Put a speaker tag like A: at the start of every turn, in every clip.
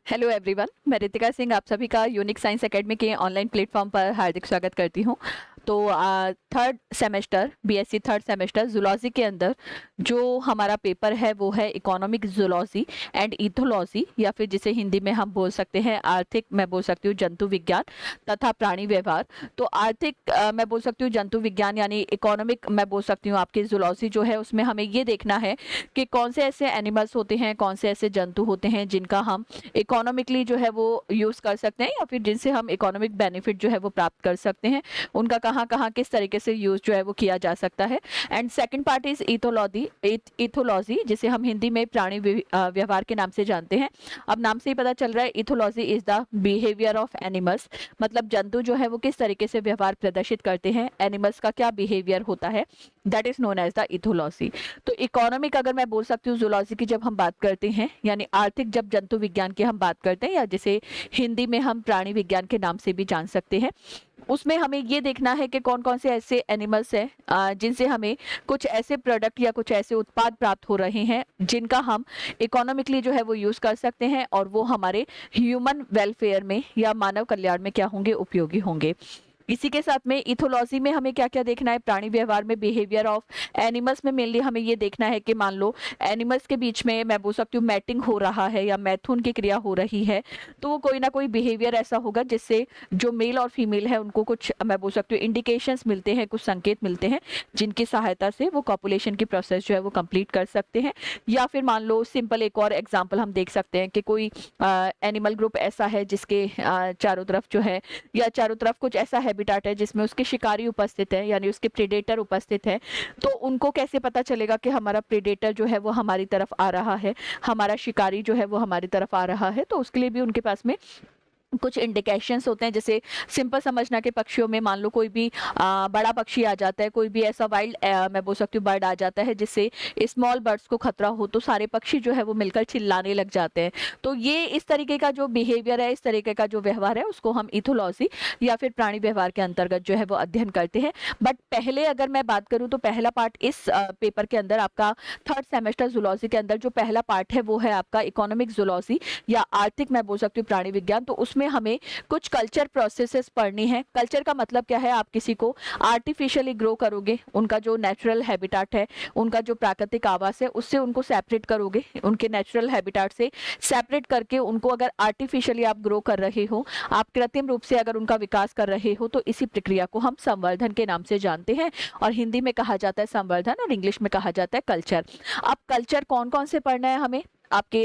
A: Hello everyone, मैं रितिका सिंह आप सभी का यूनिक साइंस एकेडमी के ऑनलाइन प्लेटफॉर्म पर हार्दिक स्वागत करती हूं। तो third semester BSc third semester zoology के अंदर जो हमारा पेपर है वो है इकोनॉमिक जूलॉजी एंड इथोलॉजी, या फिर जिसे हिंदी में हम बोल सकते हैं आर्थिक, मैं बोल सकती हूँ जंतु विज्ञान तथा प्राणी व्यवहार। तो आर्थिक मैं बोल सकती हूँ जंतु विज्ञान यानी इकोनॉमिक मैं बोल सकती हूँ आपकी जूलॉजी जो है उसमें हमें ये देखना है कि कौन से ऐसे एनिमल्स होते हैं, कौन से ऐसे जंतु होते हैं जिनका हम इकोनॉमिकली जो है वो यूज कर सकते हैं या फिर जिनसे हम इकोनॉमिक बेनिफिट जो है वो प्राप्त कर सकते हैं, उनका कहाँ कहाँ किस तरीके से यूज जो है वो किया जा सकता है। And second part is ethology, जिसे हम हिंदी में प्राणी व्यवहार के नाम से जानते हैं। अब नाम से ही पता चल रहा है, ethology is the behaviour of animals, मतलब जंतु जो है वो किस तरीके से व्यवहार प्रदर्शित करते हैं, एनिमल्स का क्या बिहेवियर होता है, that is known as the ethology. तो इकोनॉमिक अगर मैं बोल सकती हूँ जूलॉजी की जब हम बात करते हैं, यानी आर्थिक जब जंतु विज्ञान की हम बात करते हैं या जिसे हिंदी में हम प्राणी विज्ञान के नाम से भी जान सकते हैं, उसमें हमें ये देखना है कि कौन कौन से ऐसे एनिमल्स हैं जिनसे हमें कुछ ऐसे प्रोडक्ट या कुछ ऐसे उत्पाद प्राप्त हो रहे हैं जिनका हम इकोनॉमिकली जो है वो यूज कर सकते हैं और वो हमारे ह्यूमन वेलफेयर में या मानव कल्याण में क्या होंगे, उपयोगी होंगे। इसी के साथ में इथोलॉजी में हमें क्या क्या देखना है, प्राणी व्यवहार में बिहेवियर ऑफ एनिमल्स में मेनली हमें ये देखना है कि मान लो एनिमल्स के बीच में मैं बोल सकती हूँ मैटिंग हो रहा है या मैथुन की क्रिया हो रही है, तो वो कोई ना कोई बिहेवियर ऐसा होगा जिससे जो मेल और फीमेल है उनको कुछ मैं बोल सकती हूँ इंडिकेशंस मिलते हैं, कुछ संकेत मिलते हैं जिनकी सहायता से वो कॉपुलेशन की प्रोसेस जो है वो कंप्लीट कर सकते हैं। या फिर मान लो सिंपल एक और एग्जाम्पल हम देख सकते हैं कि कोई एनिमल ग्रुप ऐसा है जिसके चारों तरफ जो है या चारों तरफ कुछ ऐसा हैबिटाट है जिसमें उसके शिकारी उपस्थित है यानी उसके प्रेडेटर उपस्थित है, तो उनको कैसे पता चलेगा कि हमारा प्रेडेटर जो है वो हमारी तरफ आ रहा है, हमारा शिकारी जो है वो हमारी तरफ आ रहा है। तो उसके लिए भी उनके पास में कुछ इंडिकेशंस होते हैं। जैसे सिंपल समझना के पक्षियों में मान लो कोई भी बड़ा पक्षी आ जाता है, कोई भी ऐसा वाइल्ड मैं बोल सकती हूँ बर्ड आ जाता है जिससे स्मॉल बर्ड्स को खतरा हो, तो सारे पक्षी जो है वो मिलकर चिल्लाने लग जाते हैं। तो ये इस तरीके का जो बिहेवियर है, इस तरीके का जो व्यवहार है, उसको हम इथोलॉजी या फिर प्राणी व्यवहार के अंतर्गत जो है वो अध्ययन करते हैं। बट पहले अगर मैं बात करूँ तो पहला पार्ट इस पेपर के अंदर आपका थर्ड सेमेस्टर जूलॉजी के अंदर जो पहला पार्ट है वो है आपका इकोनॉमिक जूलॉजी या आर्थिक मैं बोल सकती हूँ प्राणी विज्ञान। तो उसमें हमें कुछ कल्चर प्रोसेसेस पढ़नी है। कल्चर का मतलब क्या है, आप किसी को आर्टिफिशियली ग्रो करोगे, उनका जो नेचुरल हैबिटाट है, उनका जो प्राकृतिक आवास है, उससे उनको सेपरेट करोगे, उनके नेचुरल हैबिटाट से सेपरेट करके उनको अगर आर्टिफिशियली आप ग्रो कर रहे हो, आप कृत्रिम रूप से अगर उनका विकास कर रहे हो, तो इसी प्रक्रिया को हम संवर्धन के नाम से जानते हैं और हिंदी में कहा जाता है संवर्धन और इंग्लिश में कहा जाता है कल्चर। अब कल्चर कौन कौन से पढ़ना है हमें, आपके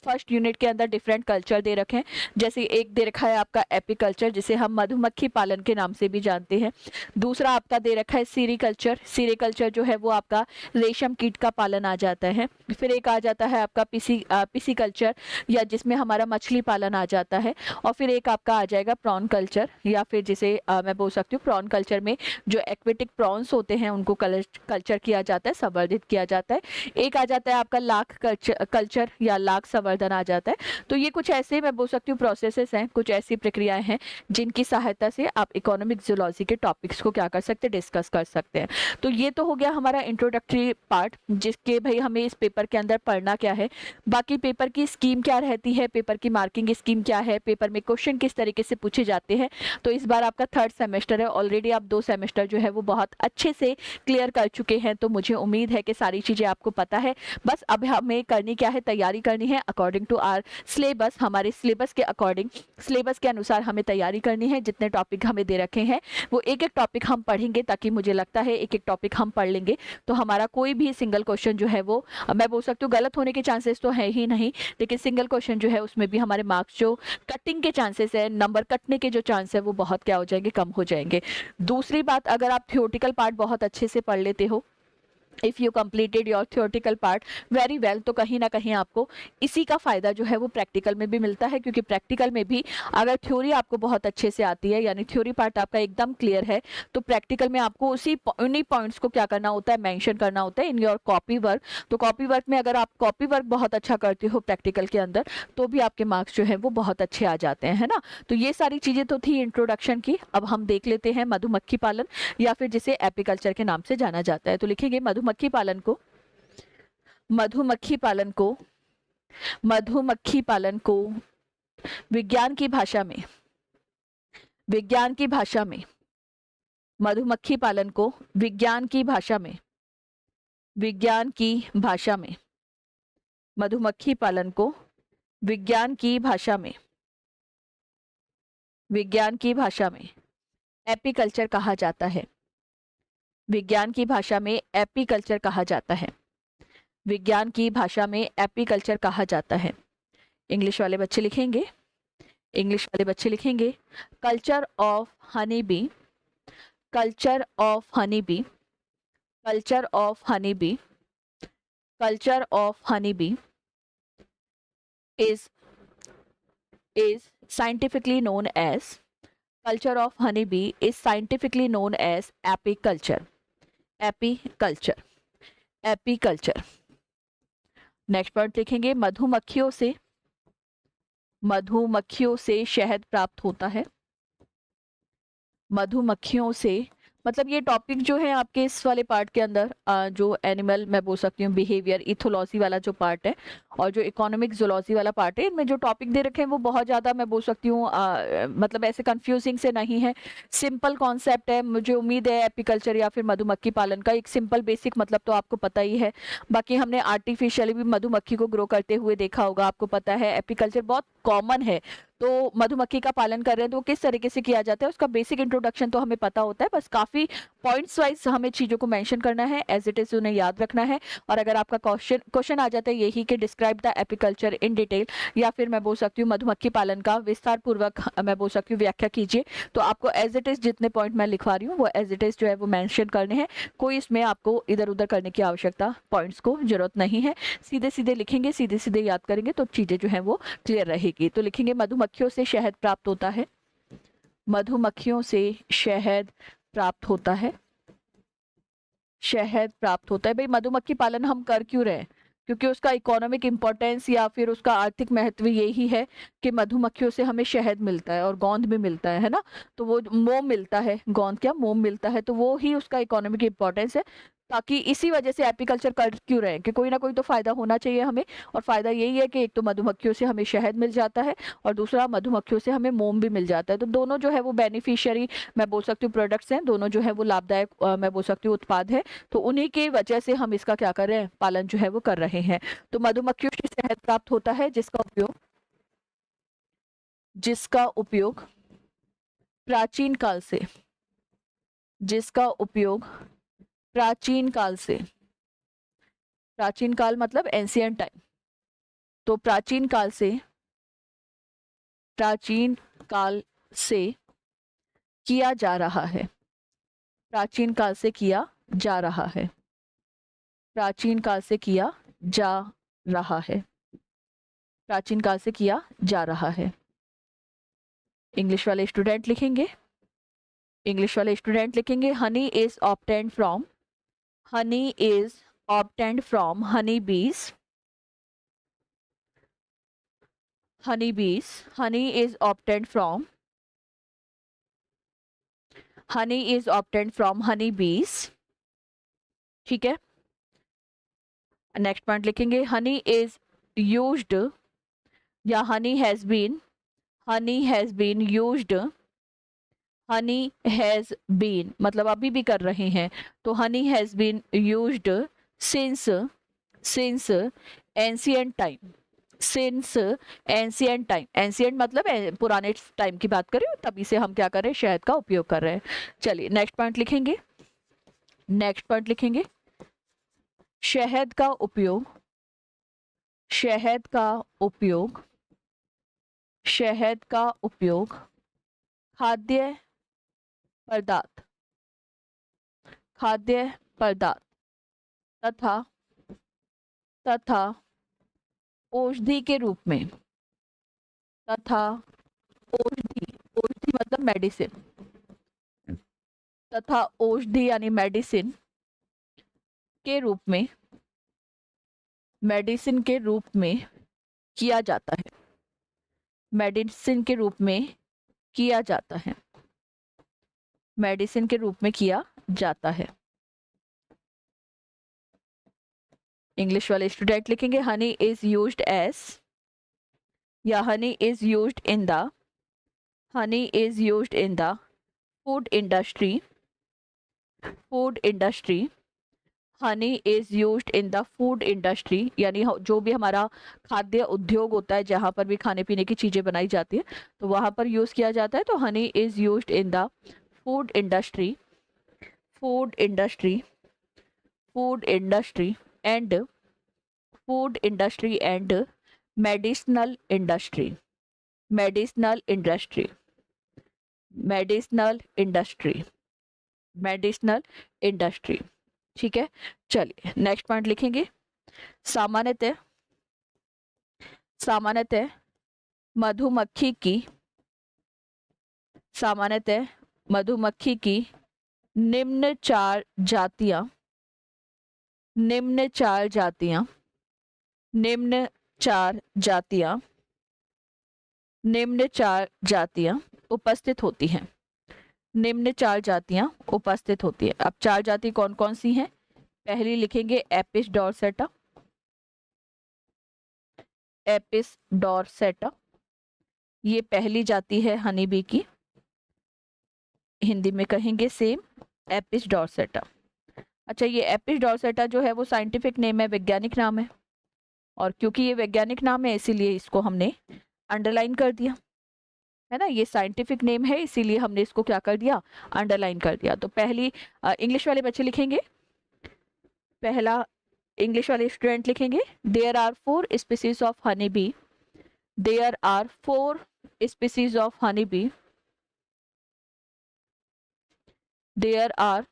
A: फर्स्ट यूनिट के अंदर डिफरेंट कल्चर दे रखे हैं। जैसे एक दे रखा है आपका एपिकल्चर, जिसे हम मधुमक्खी पालन के नाम से भी जानते हैं। दूसरा आपका दे रखा है सीरीकल्चर, सीरीकल्चर जो है वो आपका रेशम कीट का पालन आ जाता है। फिर एक आ जाता है आपका पिसीकल्चर या जिसमें हमारा मछली पालन आ जाता है। और फिर एक आपका आ जाएगा प्रॉन कल्चर या फिर जिसे मैं बोल सकती हूँ प्रॉन कल्चर में जो एक्वेटिक प्रॉन्स होते हैं उनको कल्चर किया जाता है, संवर्धित किया जाता है। एक आ जाता है आपका लाख कल्चर या लाख संवर्धन आ जाता है। तो ये कुछ ऐसे मैं बोल सकती हूँ प्रोसेसेस हैं, कुछ ऐसी प्रक्रियाएं हैं जिनकी सहायता से आप इकोनॉमिक जूलॉजी के टॉपिक्स को क्या कर सकते हैं, डिस्कस कर सकते हैं। तो ये तो हो गया हमारा इंट्रोडक्टरी पार्ट, जिसके भाई हमें इस पेपर के अंदर पढ़ना क्या है। बाकी पेपर की स्कीम क्या रहती है, पेपर की मार्किंग स्कीम क्या है, पेपर में क्वेश्चन किस तरीके से पूछे जाते हैं। तो इस बार आपका थर्ड सेमेस्टर है, ऑलरेडी आप 2 सेमेस्टर जो है वो बहुत अच्छे से क्लियर कर चुके हैं, तो मुझे उम्मीद है कि सारी चीजें आपको पता है। बस अब हमें करनी क्या है, तैयारी करनी है अकॉर्डिंग टू आर सिलेबस, हमारे सिलेबस के अकॉर्डिंग, सिलेबस के अनुसार हमें तैयारी करनी है। जितने टॉपिक हमें दे रखे हैं वो एक एक टॉपिक हम पढ़ेंगे, ताकि मुझे लगता है एक एक टॉपिक हम पढ़ लेंगे तो हमारा कोई भी सिंगल क्वेश्चन जो है वो मैं बोल सकती हूँ गलत होने के चांसेस तो है ही नहीं, लेकिन सिंगल क्वेश्चन जो है उसमें भी हमारे मार्क्स जो कटिंग के चांसेस है, नंबर कटने के जो चांस है वो बहुत क्या हो जाएंगे, कम हो जाएंगे। दूसरी बात, अगर आप थियोरटिकल पार्ट बहुत अच्छे से पढ़ लेते हो, if you completed your theoretical part very well, तो कहीं ना कहीं आपको इसी का फायदा जो है वो प्रैक्टिकल में भी मिलता है। क्योंकि प्रैक्टिकल में भी अगर थ्योरी आपको बहुत अच्छे से आती है, यानी थ्योरी पार्ट आपका एकदम क्लियर है, तो प्रैक्टिकल में आपको उन्हीं पॉइंट्स को क्या करना होता है, मेंशन करना होता है इन योर कॉपी वर्क। तो कॉपी वर्क में अगर आप कॉपी वर्क बहुत अच्छा करते हो प्रैक्टिकल के अंदर, तो भी आपके मार्क्स जो है वो बहुत अच्छे आ जाते हैं, है ना। तो ये सारी चीजें तो थी इंट्रोडक्शन की। अब हम देख लेते हैं मधुमक्खी पालन या फिर जिसे एपिकल्चर के नाम से जाना जाता है। तो लिखेंगे मधुमक्खी पालन को, मधुमक्खी पालन को, मधुमक्खी पालन को विज्ञान की भाषा में, विज्ञान की भाषा में मधुमक्खी पालन को विज्ञान की भाषा में, विज्ञान की भाषा में मधुमक्खी पालन को विज्ञान की भाषा में, विज्ञान की भाषा में एपीकल्चर कहा जाता है। विज्ञान की भाषा में एपीकल्चर कहा जाता है। विज्ञान की भाषा में एपीकल्चर कहा जाता है। इंग्लिश वाले बच्चे लिखेंगे, इंग्लिश वाले बच्चे लिखेंगे culture of honey B, culture of honey B, culture of honey B, culture of honey B is scientifically known as, culture of honeybee is scientifically known as apiculture, apiculture, apiculture। Next point लिखेंगे मधुमक्खियों से, मधुमक्खियों से शहद प्राप्त होता है। मधुमक्खियों से मतलब ये टॉपिक जो है आपके इस वाले पार्ट के अंदर जो एनिमल मैं बोल सकती हूँ बिहेवियर इथोलॉजी वाला जो पार्ट है और जो इकोनॉमिक जूलॉजी वाला पार्ट है, इनमें जो टॉपिक दे रखे हैं वो बहुत ज़्यादा मैं बोल सकती हूँ मतलब ऐसे कंफ्यूजिंग से नहीं है, सिंपल कॉन्सेप्ट है। मुझे उम्मीद है एपीकल्चर या फिर मधुमक्खी पालन का एक सिंपल बेसिक मतलब तो आपको पता ही है। बाकी हमने आर्टिफिशियली भी मधुमक्खी को ग्रो करते हुए देखा होगा, आपको पता है एपीकल्चर बहुत कॉमन है। तो मधुमक्खी का पालन कर रहे हैं तो किस तरीके से किया जाता है उसका बेसिक इंट्रोडक्शन तो हमें पता होता है, बस काफी पॉइंट्स वाइज हमें चीजों को मेंशन करना है, एज इट इज उन्हें याद रखना है। और अगर आपका क्वेश्चन आ जाता है यही कि describe the apiculture in detail, या फिर मैं बोल सकती हूँ मधुमक्खी पालन का विस्तार पूर्वक मैं बोल सकती हूँ व्याख्या कीजिए, तो आपको एज इट इज जितने पॉइंट मैं लिखवा रही हूँ वो एज इट इज जो है वो मेंशन करने हैं। कोई इसमें आपको इधर उधर करने की आवश्यकता, पॉइंट्स को जरूरत नहीं है, सीधे सीधे लिखेंगे, सीधे सीधे याद करेंगे तो चीजें जो है वो क्लियर रहेगी। तो लिखेंगे मधुमक्खियों से शहद प्राप्त होता है, मधुमक्खियों से शहद प्राप्त होता है, शहद प्राप्त होता है। भाई मधुमक्खी पालन हम कर क्यों रहे हैं? क्योंकि उसका इकोनॉमिक इंपॉर्टेंस या फिर उसका आर्थिक महत्व यही है कि मधुमक्खियों से हमें शहद मिलता है और गोंद भी मिलता है ना, तो वो मोम मिलता है, गोंद क्या मोम मिलता है, तो वो ही उसका इकोनॉमिक इंपॉर्टेंस है। ताकि इसी वजह से एपीकल्चर कर क्यों रहे हैं कि कोई ना कोई तो फायदा होना चाहिए हमें, और फायदा यही है कि एक तो मधुमक्खियों से हमें शहद मिल जाता है और दूसरा मधुमक्खियों से हमें मोम भी मिल जाता है। तो दोनों जो है वो बेनिफिशियरी मैं बोल सकती हूँ प्रोडक्ट्स हैं, दोनों जो है वो लाभदायक मैं बोल सकती हूँ उत्पाद है। तो उन्हीं की वजह से हम इसका क्या कर रहे हैं, पालन जो है वो कर रहे हैं। तो मधुमक्खियों से शहद प्राप्त होता है जिसका उपयोग प्राचीन काल से, जिसका उपयोग प्राचीन काल से, प्राचीन काल मतलब एंशिएंट टाइम, तो प्राचीन काल से, प्राचीन काल से किया जा रहा है, प्राचीन काल से किया जा रहा है, प्राचीन काल से किया जा रहा है, प्राचीन काल से किया जा रहा है। इंग्लिश वाले स्टूडेंट लिखेंगे, इंग्लिश वाले स्टूडेंट लिखेंगे honey is obtained from, honey is obtained from honeybees, honeybees, honey is obtained from, honey is obtained from honeybees। ठीक है, नेक्स्ट पॉइंट लिखेंगे हनी इज यूज्ड या honey has been, honey has been used, honey has been मतलब अभी भी कर रहे हैं, तो honey has been used since, since ancient time, since ancient time, ancient मतलब पुराने टाइम की बात करें, तभी से हम क्या कर रहे हैं, शहद का उपयोग कर रहे हैं। चलिए नेक्स्ट पॉइंट लिखेंगे, नेक्स्ट पॉइंट लिखेंगे शहद का उपयोग, शहद का उपयोग, शहद का उपयोग खाद्य पदार्थ, खाद्य पदार्थ तथा तथा औषधि के रूप में, तथा औषधि, औषधि मतलब मेडिसिन, तथा औषधि यानी मेडिसिन के रूप में, मेडिसिन के रूप में किया जाता है, मेडिसिन के रूप में किया जाता है, मेडिसिन के रूप में किया जाता है। इंग्लिश वाले स्टूडेंट लिखेंगे हनी इज यूज्ड एज, या honey is used in the food industry. Honey is used in the food industry, यानी जो भी हमारा खाद्य उद्योग होता है, जहाँ पर भी खाने पीने की चीज़ें बनाई जाती है तो वहाँ पर यूज़ किया जाता है। तो Honey is used in the food industry and medicinal industry. ठीक है, चलिए नेक्स्ट पॉइंट लिखेंगे। सामान्यतः मधुमक्खी की निम्न चार जातियां उपस्थित होती हैं। निम्न चार जातियां उपस्थित होती है। अब चार जाति कौन कौन सी हैं? पहली लिखेंगे एपिस डॉर्सेटा, ये पहली जाति है हनी बी की, हिंदी में कहेंगे सेम एपिस डॉर्सेटा। अच्छा, ये एपिस डॉर्सेटा जो है वो साइंटिफिक नेम है, वैज्ञानिक नाम है, और क्योंकि ये वैज्ञानिक नाम है इसीलिए इसको हमने अंडरलाइन कर दिया, है ना। ये साइंटिफिक नेम है इसीलिए हमने इसको क्या कर दिया, अंडरलाइन कर दिया। तो पहली इंग्लिश वाले बच्चे लिखेंगे, पहला इंग्लिश वाले स्टूडेंट लिखेंगे there are 4 species of honey bee. There are 4 species of honey bee. There are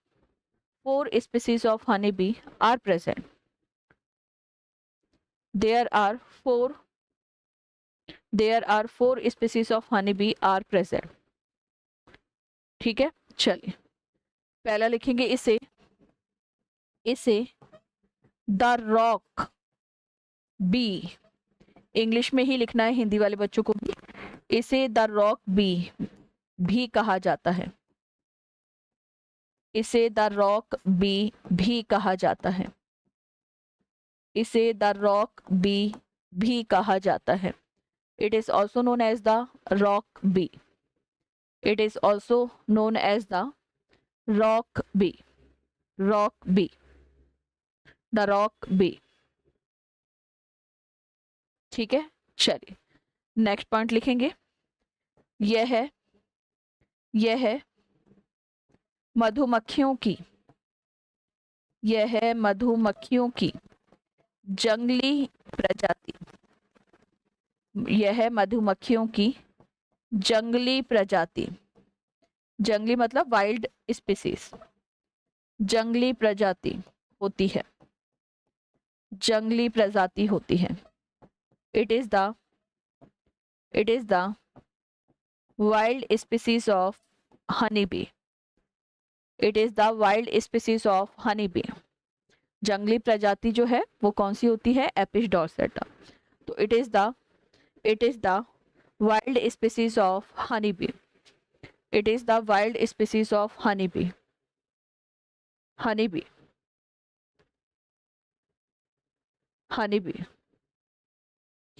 A: 4 species of honeybee are present. There are 4 species of honeybee are present. ठीक है, चलिए पहला लिखेंगे इसे द रॉक बी, इंग्लिश में ही लिखना है हिंदी वाले बच्चों को भी। इसे द रॉक बी भी कहा जाता है। इसे द रॉक बी भी कहा जाता है। इसे द रॉक बी भी कहा जाता है। It is also known as the rock bee. It is also known as the rock bee. The rock bee. ठीक है, चलिए नेक्स्ट पॉइंट लिखेंगे। यह है मधुमक्खियों की जंगली प्रजाति। यह मधुमक्खियों की जंगली प्रजाति। जंगली मतलब वाइल्ड स्पीसीज। जंगली प्रजाति होती है। जंगली प्रजाति होती है। It is the wild species of honey bee. It is the wild species of honey B. जंगली प्रजाति जो है वो कौन सी होती है? एपिस डॉर्सेटा। तो it is the wild species of honey bee. It is the wild species of honey bee.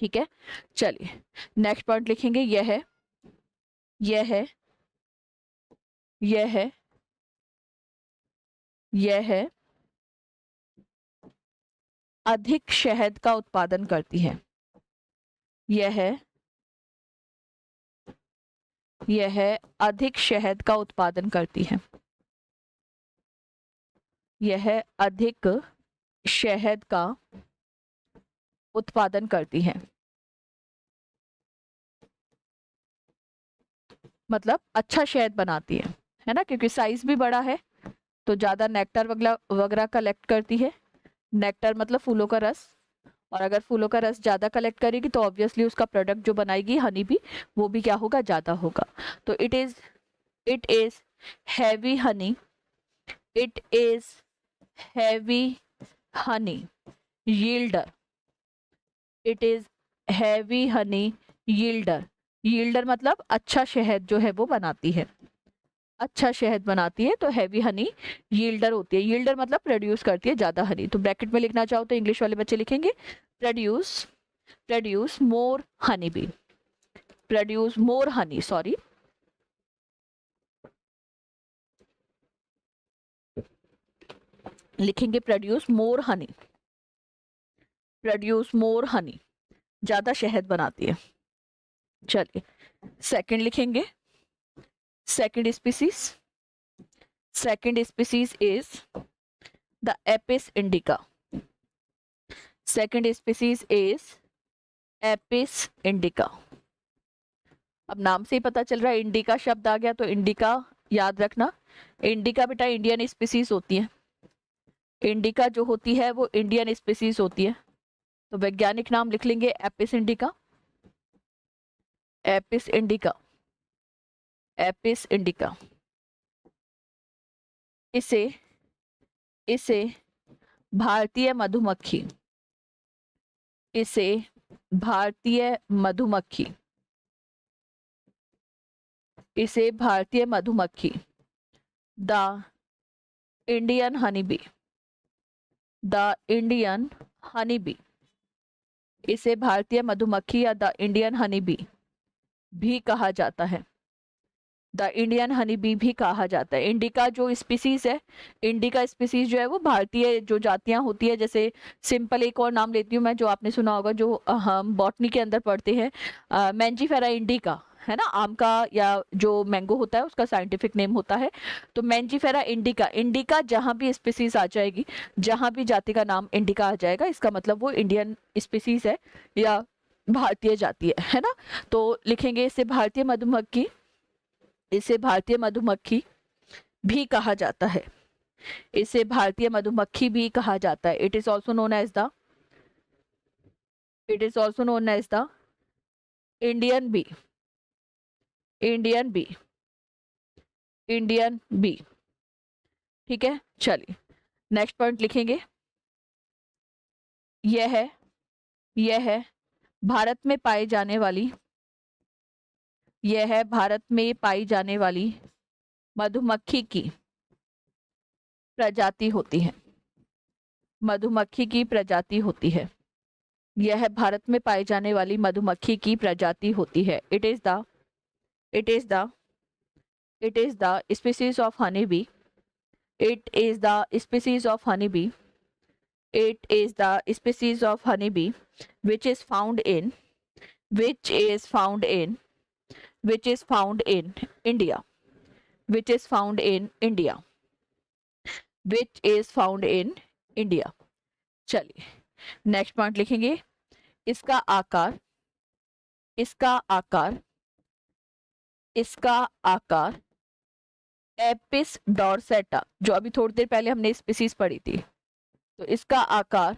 A: ठीक है, चलिए नेक्स्ट पॉइंट लिखेंगे। यह अधिक शहद का उत्पादन करती है। यह अधिक शहद का उत्पादन करती है। यह अधिक शहद का उत्पादन करती है। मतलब अच्छा शहद बनाती है ना, क्योंकि साइज भी बड़ा है तो ज्यादा नेक्टर वगैरह कलेक्ट करती है। नेक्टर मतलब फूलों का रस, और अगर फूलों का रस ज्यादा कलेक्ट करेगी तो ऑब्वियसली उसका प्रोडक्ट जो बनाएगी हनी बी, वो भी क्या होगा? ज्यादा होगा। तो it is heavy honey. It is heavy honey yielder. It is heavy honey yielder. Yielder मतलब अच्छा शहद जो है वो बनाती है। अच्छा शहद बनाती है तो हैवी हनी यील्डर होती है। यील्डर मतलब प्रोड्यूस करती है ज्यादा हनी। तो ब्रैकेट में लिखना चाहो तो इंग्लिश वाले बच्चे लिखेंगे produce more honey bee. Produce more honey, sorry, लिखेंगे produce more honey, produce more honey, ज्यादा शहद बनाती है। चलिए सेकंड लिखेंगे, second species, second species is the Apis indica, second species is Apis indica. अब नाम से ही पता चल रहा है, इंडिका शब्द आ गया तो इंडिका याद रखना। इंडिका बेटा इंडियन स्पीसीज होती है, इंडिका जो होती है वो इंडियन स्पीसीज होती है। तो वैज्ञानिक नाम लिख लेंगे Apis indica, Apis indica, Apis indica. इसे इसे भारतीय मधुमक्खी, इसे भारतीय मधुमक्खी, इसे भारतीय मधुमक्खी, the Indian honey bee, the Indian honey bee, इसे भारतीय मधुमक्खी या द इंडियन हनी बी भी कहा जाता है, द इंडियन हनी बी भी कहा जाता है। इंडिका जो स्पीसीज है, इंडिका स्पीसीज जो है वो भारतीय जो जातियां होती है, जैसे सिंपल एक और नाम लेती हूँ मैं जो आपने सुना होगा, जो हम बॉटनी के अंदर पढ़ते हैं, मैंजीफेरा इंडिका, है ना, आम का या जो मैंगो होता है उसका साइंटिफिक नेम होता है। तो मैंजीफेरा इंडिका, इंडिका जहां भी स्पीसीज आ जाएगी, जहां भी जाति का नाम इंडिका आ जाएगा, इसका मतलब वो इंडियन स्पीसीज है या भारतीय जाति है ना। तो लिखेंगे इसे भारतीय मधुमक्खी, इसे भारतीय मधुमक्खी भी कहा जाता है, इसे भारतीय मधुमक्खी भी कहा जाता है। It is also known as the, it is also known as the Indian bee, Indian bee, Indian bee. ठीक है, चलिए नेक्स्ट पॉइंट लिखेंगे, यह है भारत में पाई जाने वाली, यह है भारत में पाई जाने वाली मधुमक्खी की प्रजाति होती है, मधुमक्खी की प्रजाति होती है, यह भारत में पाई जाने वाली मधुमक्खी की प्रजाति होती है। It is the, it is the, it is the species of honeybee, it is the species of honeybee, it is the species of honeybee which is found in, which is found in, which is found in India, which is found in India, which is found in India। चलिए next point लिखेंगे, इसका आकार, इसका आकार, इसका आकार Apis डॉर्सेटा, जो अभी थोड़ी देर पहले हमने स्पीसीज पढ़ी थी, तो इसका आकार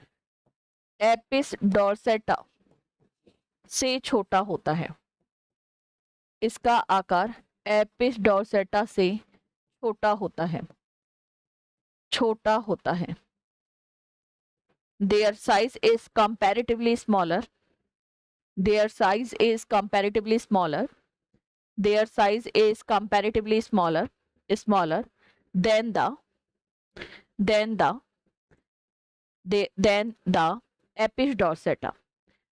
A: एपिस डॉर्सेटा से छोटा होता है, इसका आकार एपिस डॉर्सेटा से छोटा होता है, छोटा होता है। Their size is comparatively smaller, their size is comparatively smaller, their size is comparatively smaller, smaller than the, than the, than the Apis dorsata,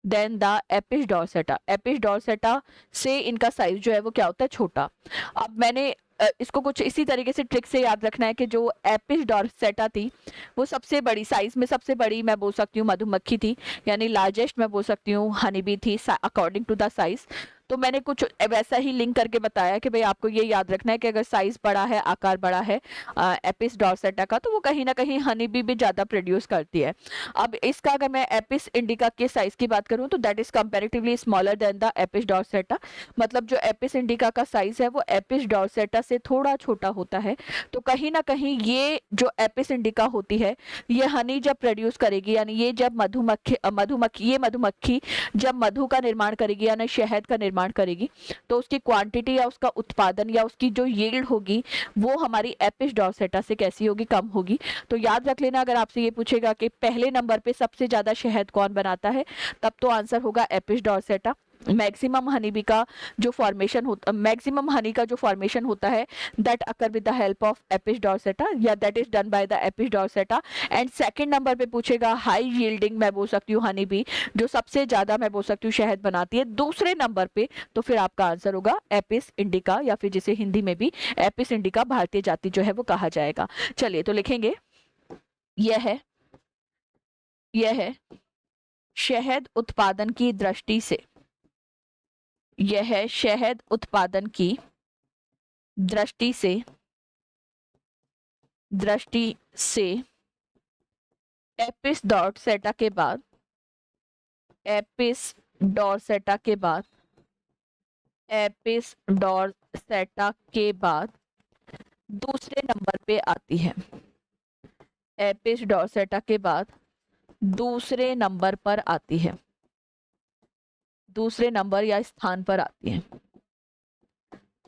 A: than the Apis dorsata, Apis dorsata से इनका size जो है वो क्या होता है, छोटा। अब मैंने इसको कुछ इसी तरीके से ट्रिक से याद रखना है कि जो एपिस डॉर्सेटा थी वो सबसे बड़ी, साइज में सबसे बड़ी मैं बोल सकती हूँ मधुमक्खी थी, यानी लार्जेस्ट मैं बोल सकती हूँ हनीबी थी अकॉर्डिंग टू द साइज। तो मैंने कुछ वैसा ही लिंक करके बताया कि भाई आपको ये याद रखना है कि अगर साइज बड़ा है, आकार बड़ा है एपिस डॉर्सेटा का, तो वो कहीं ना कहीं हनीबी भी ज़्यादा प्रोड्यूस करती है। अब इसका अगर मैं एपिस इंडिका के साइज की बात करूँ तो that is comparatively smaller than the Apis dorsata, मतलब जो एपिस इंडिका का साइज है वो एपिस डॉर्सेटा से थोड़ा छोटा होता है। तो कहीं ना कहीं ये जो एपिस इंडिका होती है ये हनी जब प्रोड्यूस करेगी, यानी ये जब मधुमक्खी जब मधु का निर्माण करेगी यानी शहद का निर्माण करेगी, तो उसकी क्वांटिटी या उसका उत्पादन या उसकी जो यील्ड होगी वो हमारी एपिस डॉर्सेटा से कैसी होगी, कम होगी। तो याद रख लेना, अगर आपसे ये पूछेगा कि पहले नंबर पे सबसे ज्यादा शहद कौन बनाता है, तब तो आंसर होगा एपिस डॉर्सेटा। मैक्सिमम हनी बी का जो फॉर्मेशन होता, मैक्सिमम हनी का जो फॉर्मेशन होता है that occur with the help of Apis dorsata, या that is done by the Apis dorsata. And second number पे पूछेगा हाई यील्डिंग, मैं बोल सकती हूँ हनी बी, जो सबसे ज्यादा मैं बोल सकती हूँ शहद बनाती है दूसरे नंबर पे, तो फिर आपका आंसर होगा एपिस इंडिका, या फिर जिसे हिंदी में भी एपिस इंडिका भारतीय जाति जो है वो कहा जाएगा। चलिए तो लिखेंगे, यह है शहद उत्पादन की दृष्टि से, यह शहद उत्पादन की दृष्टि से एपिस डॉर्सेटा के बाद, एपिस डॉर्सेटा के बाद, एपिस डॉर्सेटा के बाद दूसरे नंबर पे आती है, एपिस डॉर्सेटा के बाद दूसरे नंबर पर आती है, दूसरे नंबर या स्थान पर आती है,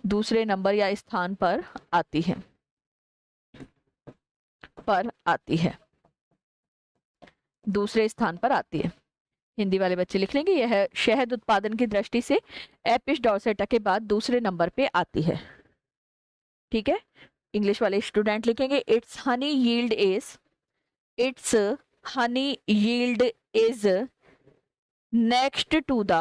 A: दूसरे नंबर या स्थान पर आती है, दूसरे स्थान पर आती है। हिंदी वाले बच्चे लिख लेंगे, यह शहद उत्पादन की दृष्टि से एपिस डॉर्सेटा के बाद दूसरे नंबर पे आती है। ठीक है, इंग्लिश वाले स्टूडेंट लिखेंगे it's honey yield is, it's honey yield is next to the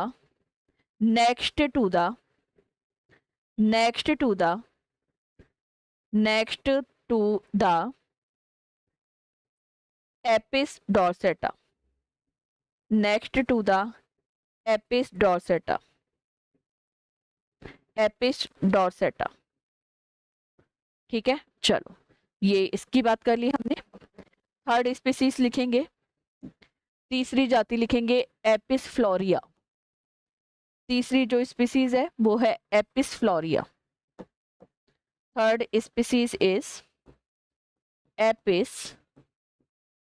A: Apis dorsata, next to the Apis dorsata, Apis dorsata. ठीक है, चलो ये इसकी बात कर ली हमने। थर्ड स्पीसीज लिखेंगे, तीसरी जाति लिखेंगे एपिस फ्लोरिया, तीसरी जो स्पीसीज है वो है Apis florea. Third species is Apis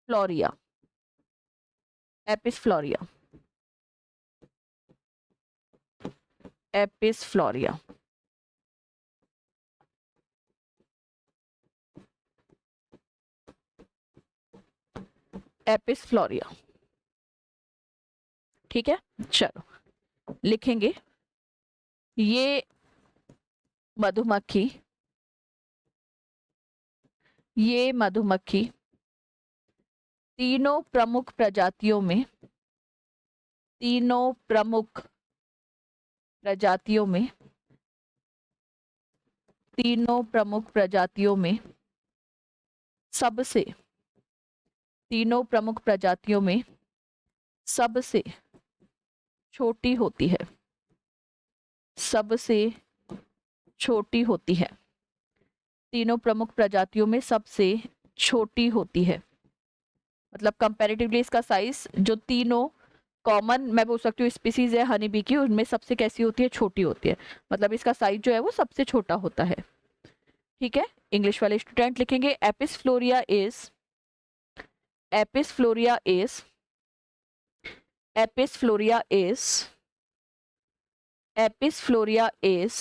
A: florea, Apis florea, Apis florea. Apis florea. ठीक है, चलो लिखेंगे ये मधुमक्खी तीनों प्रमुख प्रजातियों में, तीनों प्रमुख प्रजातियों में, तीनों प्रमुख प्रजातियों में सबसे, तीनों प्रमुख प्रजातियों में सबसे छोटी होती है, सबसे छोटी होती है, तीनों प्रमुख प्रजातियों में सबसे छोटी होती है। मतलब कंपैरेटिवली इसका साइज, जो तीनों कॉमन मैं बोल सकती हूँ स्पीसीज है हनी बी की, उनमें सबसे कैसी होती है, छोटी होती है। मतलब इसका साइज जो है वो सबसे छोटा होता है। ठीक है, इंग्लिश वाले स्टूडेंट लिखेंगे Apis फ्लोरिया is, Apis फ्लोरिया is, Apis फ्लोरिया is, Apis फ्लोरिया is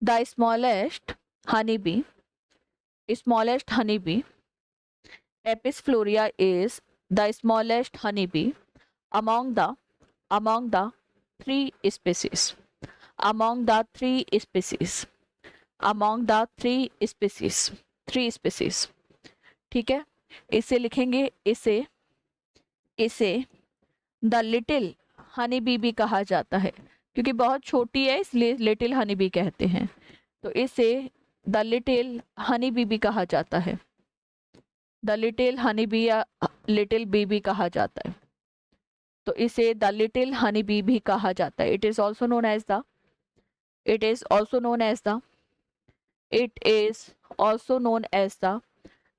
A: the smallest honey bee, smallest honey bee, Apis फ्लोरिया is the smallest honey bee among the three species, among the three species, among the three species, three species। ठीक है, इसे लिखेंगे, इसे the little honey B भी कहा जाता है, क्योंकि बहुत छोटी है इसलिए लिटिल हनी बी कहते हैं। तो इसे द लिटिल हनी बी भी कहा जाता है, द लिटिल हनी बी या लिटिल बी भी कहा जाता है। तो इसे द लिटिल हनी बी भी कहा जाता है। It is also known as the, it is also known as the, it is also known as the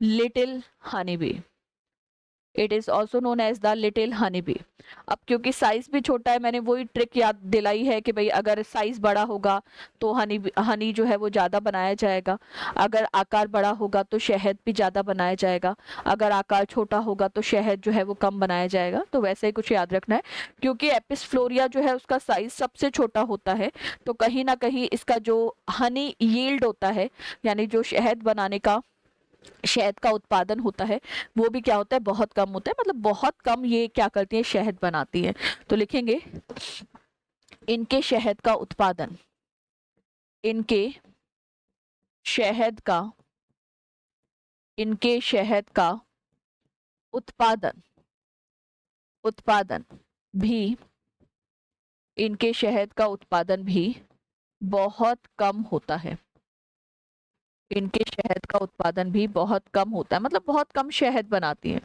A: little honey bee, it is also known as the little honey bee. अब क्योंकि size भी छोटा है, मैंने वही trick याद दिलाई है कि भाई अगर साइज बड़ा होगा तो हनी जो है वो ज़्यादा बनाया जाएगा, अगर आकार बड़ा होगा तो शहद भी ज़्यादा बनाया जाएगा, अगर आकार छोटा होगा तो शहद जो है वो कम बनाया जाएगा। तो वैसे ही कुछ याद रखना है, क्योंकि एपिस फ्लोरिया जो है उसका साइज सबसे छोटा होता है, तो कहीं ना कहीं इसका जो हनी यील्ड होता है, यानी जो शहद बनाने का, शहद का उत्पादन होता है, वो भी क्या होता है, बहुत कम होता है। मतलब बहुत कम ये क्या करती है, शहद बनाती है। तो लिखेंगे इनके शहद का उत्पादन, इनके शहद का, इनके शहद का उत्पादन, उत्पादन भी, इनके शहद का उत्पादन भी बहुत कम होता है। इनके शहद का उत्पादन भी बहुत कम होता है, मतलब बहुत कम शहद बनाती है।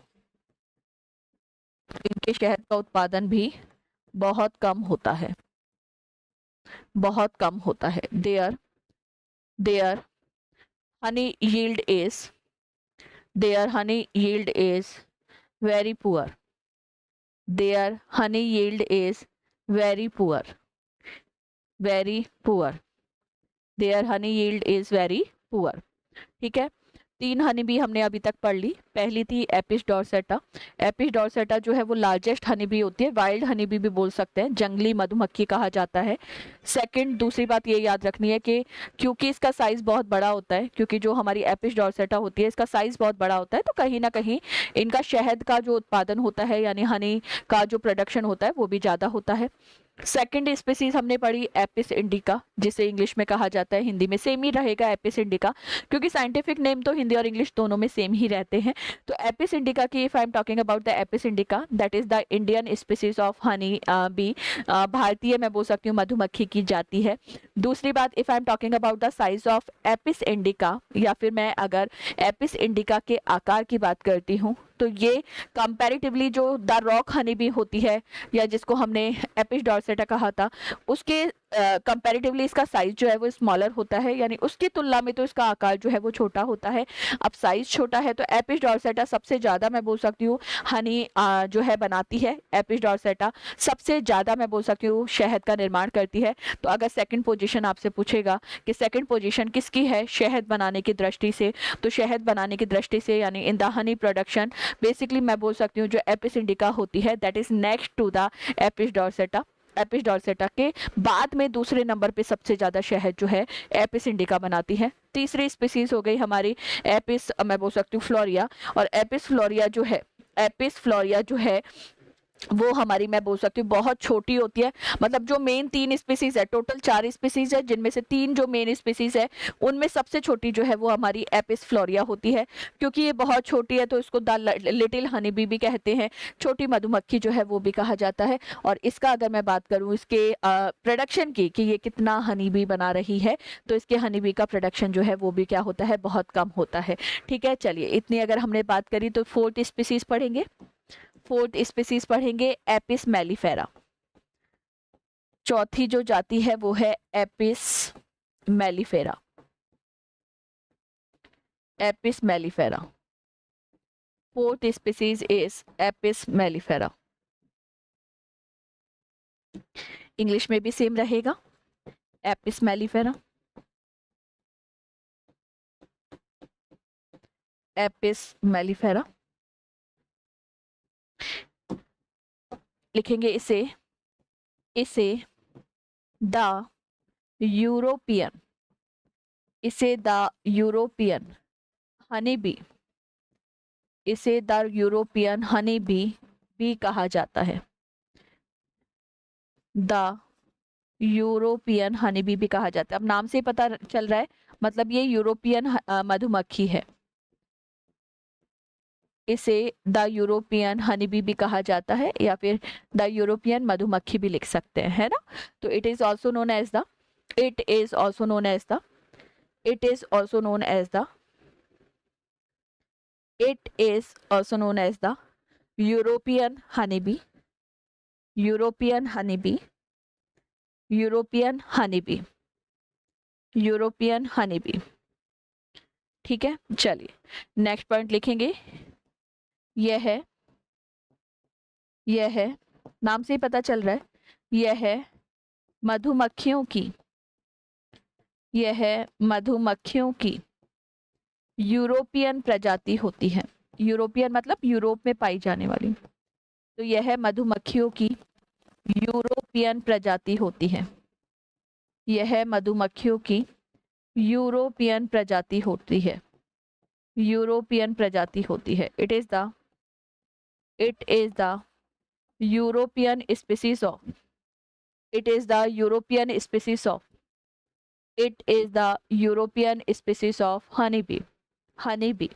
A: इनके शहद का उत्पादन भी बहुत कम होता है, बहुत कम होता है। There honey yield is, their honey yield is very poor, their honey yield is very poor, very poor, their honey yield is very poor। ठीक है, 3 हनी बी हमने अभी तक पढ़ ली। पहली थी एपिस डॉर्सेटा। एपिस डॉर्सेटा जो है वो लार्जेस्ट हनी बी होती है, वाइल्ड हनी बी भी बोल सकते हैं, जंगली मधुमक्खी कहा जाता है। सेकंड, दूसरी बात ये याद रखनी है कि क्योंकि इसका साइज बहुत बड़ा होता है, क्योंकि जो हमारी एपिस डॉर्सेटा होती है इसका साइज बहुत बड़ा होता है, तो कहीं ना कहीं इनका शहद का जो उत्पादन होता है यानी हनी का जो प्रोडक्शन होता है वो भी ज़्यादा होता है। सेकंड स्पीसीज हमने पढ़ी एपिस इंडिका, जिसे इंग्लिश में कहा जाता है, हिंदी में सेम ही रहेगा एपिस इंडिका, क्योंकि साइंटिफिक नेम तो हिंदी और इंग्लिश दोनों में सेम ही रहते हैं। तो एपिस इंडिका की, if I am talking about the Apis indica, that is the Indian species of honey B, भारतीय मैं बोल सकती हूँ मधुमक्खी की जाति है। दूसरी बात, if I am talking about the size of Apis indica, या फिर मैं अगर एपिस इंडिका के आकार की बात करती हूँ, तो ये कंपैरेटिवली जो द रॉक हनी बी होती है, या जिसको हमने एपिस डॉर्सेटा कहा था, उसके कंपैरेटिवली इसका साइज जो है वो स्मॉलर होता है, यानी उसकी तुलना में तो इसका आकार जो है वो छोटा होता है। अब साइज छोटा है तो एपिस डॉर्सेटा सबसे ज़्यादा मैं बोल सकती हूँ हनी जो है बनाती है। एपिस डॉर्सेटा सबसे ज़्यादा मैं बोल सकती हूँ शहद का निर्माण करती है। तो अगर सेकंड पोजीशन आपसे पूछेगा कि सेकंड पोजीशन किसकी है शहद बनाने की दृष्टि से, तो शहद बनाने की दृष्टि से यानी in the honey production, basically मैं बोल सकती हूँ जो एपिस इंडिका होती है that is next to the Apis dorsata. Apis dorsata के बाद में दूसरे नंबर पे सबसे ज्यादा शहद जो है एपिस इंडिका बनाती है। तीसरी स्पीसीज हो गई हमारी एपिस, मैं बोल सकती हूँ फ्लोरिया, और एपिस फ्लोरिया जो है, एपिस फ्लोरिया जो है वो हमारी मैं बोल सकती हूँ बहुत छोटी होती है। मतलब जो मेन 3 स्पीसीज है, टोटल 4 स्पीसीज है, जिनमें से 3 जो मेन स्पीसीज है उनमें सबसे छोटी जो है वो हमारी एपिस फ्लोरिया होती है। क्योंकि ये बहुत छोटी है तो इसको द लिटिल हनी बी भी कहते हैं, छोटी मधुमक्खी जो है वो भी कहा जाता है। और इसका अगर मैं बात करूँ इसके प्रोडक्शन की कि ये कितना हनी बी बना रही है, तो इसके हनी बी का प्रोडक्शन जो है वो भी क्या होता है, बहुत कम होता है। ठीक है, चलिए इतनी अगर हमने बात करी तो 4th स्पीसीज पढ़ेंगे। 4th स्पीसीज पढ़ेंगे एपिस मेलिफेरा। चौथी जो जाति है वो है Apis mellifera, Apis mellifera. 4th species is Apis mellifera. English में भी सेम रहेगा, एपिस मेलिफेरा, एपिस मेलिफेरा। लिखेंगे इसे द यूरोपियन, इसे द यूरोपियन हनी बी, इसे द यूरोपियन हनी बी भी कहा जाता है। द यूरोपियन हनी बी भी कहा जाता है। अब नाम से ही पता चल रहा है, मतलब ये यूरोपियन मधुमक्खी है। इसे द यूरोपियन हनी बी भी कहा जाता है, या फिर द यूरोपियन मधुमक्खी भी लिख सकते हैं, है ना। तो it is also known as the, it is also known as the, it is also known as the, it is also known as the European honey bee, European honey bee, European honey bee, European honey bee. ठीक है, चलिए next point लिखेंगे। यह है नाम से ही पता चल रहा है, यह है मधुमक्खियों की, यह मधुमक्खियों की यूरोपियन प्रजाति होती है। यूरोपियन मतलब यूरोप में पाई जाने वाली। तो यह मधुमक्खियों की यूरोपियन प्रजाति होती है, यह मधुमक्खियों की यूरोपियन प्रजाति होती है, यूरोपियन प्रजाति होती है। It is the, European species of, it is the European species of, it is the European species of honey B, Honey bee.